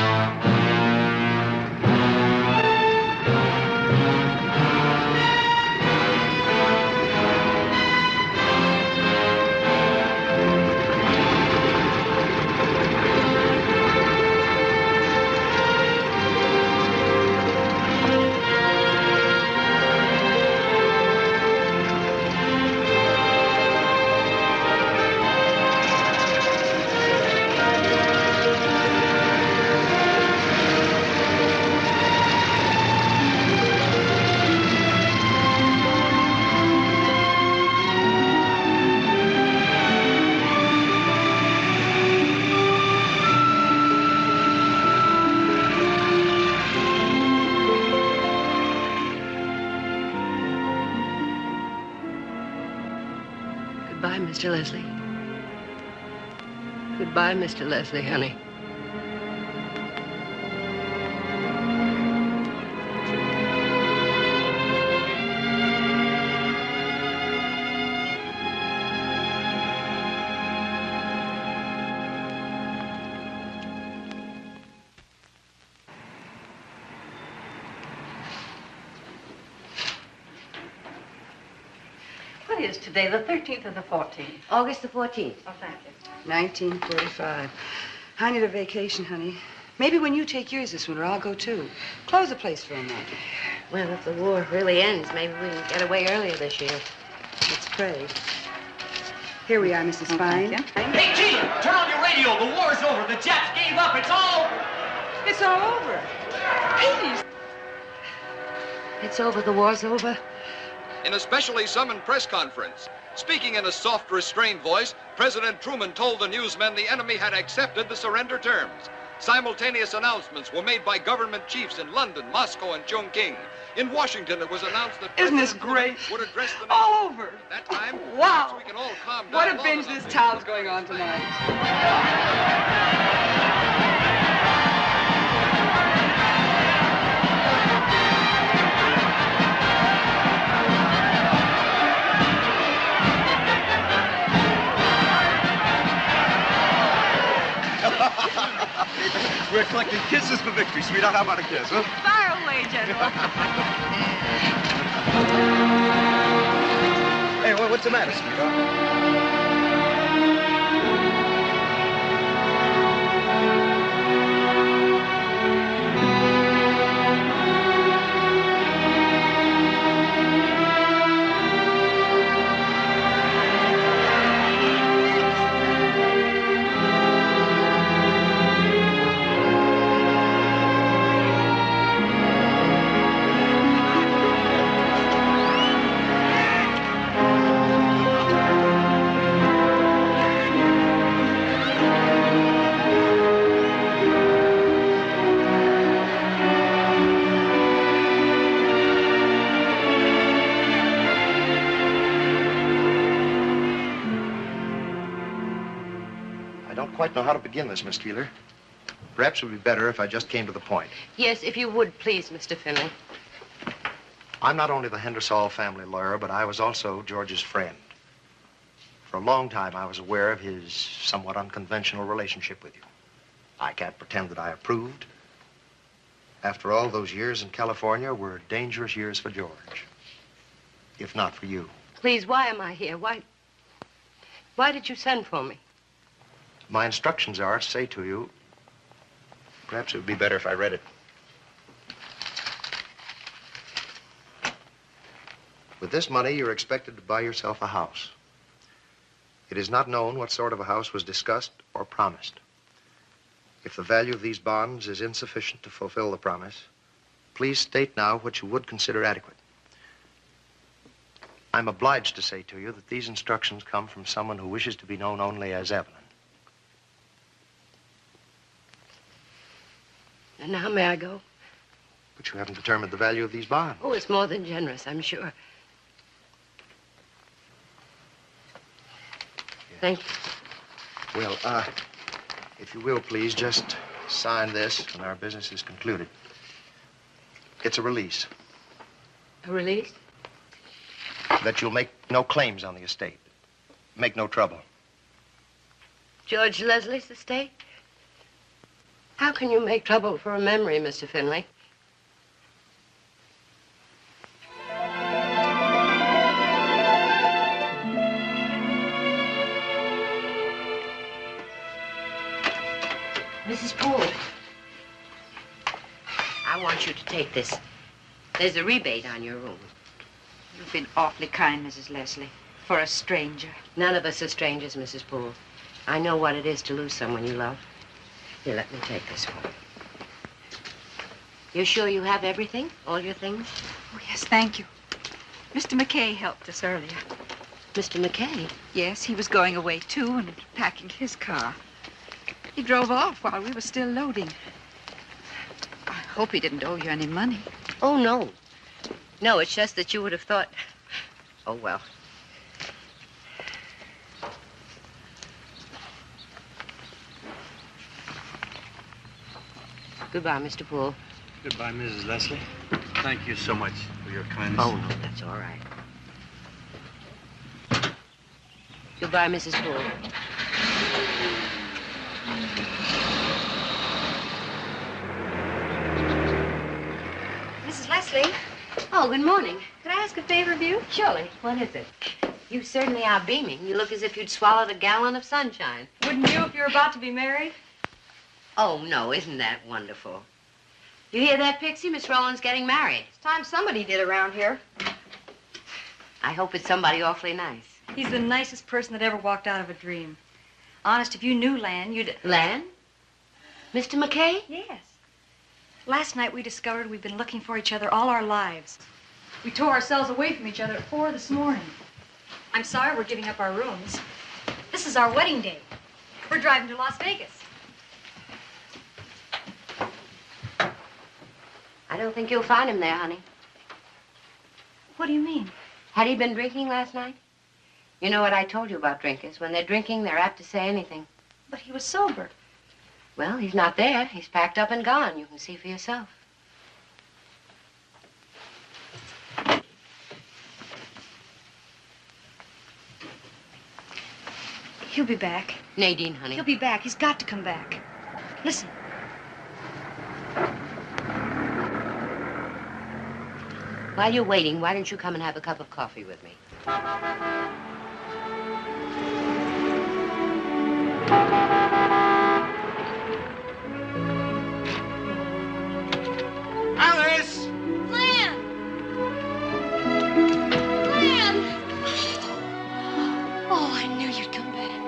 Goodbye, Mr. Leslie. Goodbye, Mr. Leslie, honey. What is today, the 13th or the 14th? August the 14th. Oh, thank you. 1945. I need a vacation, honey. Maybe when you take yours this winter, I'll go too. Close the place for a month. Well, if the war really ends, maybe we can get away earlier this year. Let's pray. Here we are, Mrs. Fine. Hey, Gene, turn on your radio. The war's over. The Japs gave up. It's all over. It's all over. Please. It's over. The war's over. In a specially summoned press conference, speaking in a soft, restrained voice, President Truman told the newsmen the enemy had accepted the surrender terms. Simultaneous announcements were made by government chiefs in London, Moscow, and Chongqing. In Washington, it was announced that Isn't this President great? Truman would address the nation. All over. At that time, Wow. we can all calm down. What a long binge enough this town's going on tonight. We're collecting kisses for victory, sweetheart. How about a kiss, huh? Fire away, General. Hey, what's the matter, sweetheart? Quite know how to begin this, Miss Keeler. Perhaps it would be better if I just came to the point. Yes, if you would, please, Mr. Finley. I'm not only the Hendersall family lawyer, but I was also George's friend. For a long time, I was aware of his somewhat unconventional relationship with you. I can't pretend that I approved. After all, those years in California were dangerous years for George. if not for you. Please, why am I here? Why did you send for me? My instructions are to say to you, perhaps it would be better if I read it. With this money, you're expected to buy yourself a house. It is not known what sort of a house was discussed or promised. If the value of these bonds is insufficient to fulfill the promise, please state now what you would consider adequate. I'm obliged to say to you that these instructions come from someone who wishes to be known only as Evelyn. And now may I go? But you haven't determined the value of these bonds. Oh, it's more than generous, I'm sure. Thank you. Well, if you will, please, just sign this when our business is concluded. It's a release. A release? That you'll make no claims on the estate. Make no trouble. George Leslie's estate? How can you make trouble for a memory, Mr. Finley? Mrs. Poole, I want you to take this. There's a rebate on your room. You've been awfully kind, Mrs. Leslie, for a stranger. None of us are strangers, Mrs. Poole. I know what it is to lose someone you love. Here, let me take this one. You're sure you have everything? All your things? Oh, yes, thank you. Mr. McKay helped us earlier. Mr. McKay? Yes, he was going away, too, and packing his car. He drove off while we were still loading. I hope he didn't owe you any money. Oh, no. No, it's just that you would have thought... Oh, well. Goodbye, Mr. Poole. Goodbye, Mrs. Leslie. Thank you so much for your kindness. Oh, no, that's all right. Goodbye, Mrs. Poole. Mrs. Leslie? Oh, good morning. Could I ask a favor of you? Surely. What is it? You certainly are beaming. You look as if you'd swallowed a gallon of sunshine. Wouldn't you if you were about to be married? Oh, no, isn't that wonderful? You hear that, Pixie? Miss Rowland's getting married. It's time somebody did around here. I hope it's somebody awfully nice. He's the nicest person that ever walked out of a dream. Honest, if you knew Lan, you'd... Lan? Mr. McKay? Yes. Last night we discovered we've been looking for each other all our lives. We tore ourselves away from each other at 4 this morning. I'm sorry we're giving up our rooms. This is our wedding day. We're driving to Las Vegas. I don't think you'll find him there, honey. What do you mean? Had he been drinking last night? You know what I told you about drinkers. When they're drinking, they're apt to say anything. But he was sober. Well, he's not there. He's packed up and gone. You can see for yourself. He'll be back. Nadine, honey. He'll be back. He's got to come back. Listen. While you're waiting, why don't you come and have a cup of coffee with me? Alice! Lan! Lan! Oh, I knew you'd come back.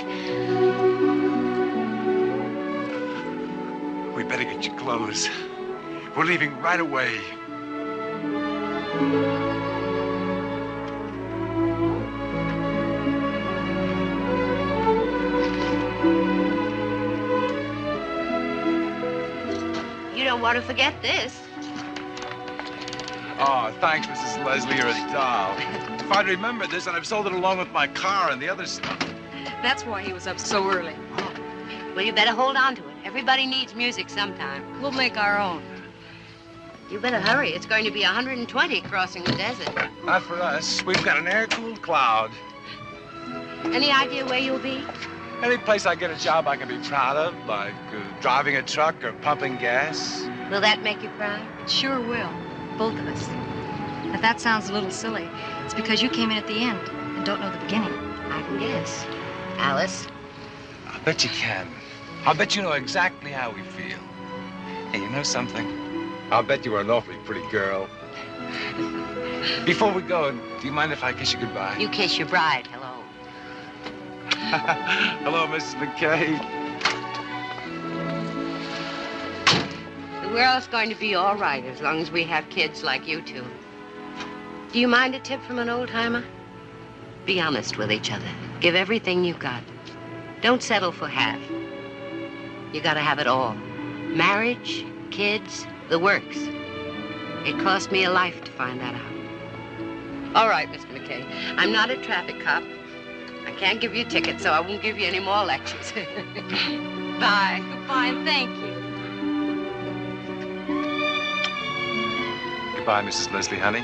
We better get your clothes. We're leaving right away. You don't want to forget this. Oh, thanks, Mrs. Leslie. You're a doll. If I'd remembered this, I'd have sold it along with my car and the other stuff. That's why he was up so early. Well, you better hold on to it. Everybody needs music sometime. We'll make our own. You better hurry. It's going to be 120 crossing the desert. Not for us. We've got an air-cooled cloud. Any idea where you'll be? Any place I get a job I can be proud of, like driving a truck or pumping gas. Will that make you proud? It sure will. Both of us. If that sounds a little silly, it's because you came in at the end and don't know the beginning. I can guess. Alice? I bet you can. I'll bet you know exactly how we feel. Hey, you know something? I'll bet you are an awfully pretty girl. Before we go, do you mind if I kiss you goodbye? You kiss your bride. Hello. Hello, Mrs. McKay. The world's going to be all right as long as we have kids like you two. Do you mind a tip from an old-timer? Be honest with each other. Give everything you got. Don't settle for half. You gotta have it all. Marriage, kids, the works. It cost me a life to find that out. All right, Mr. McKay. I'm not a traffic cop. I can't give you a ticket, so I won't give you any more lectures. Bye. Goodbye, and thank you. Goodbye, Mrs. Leslie, honey.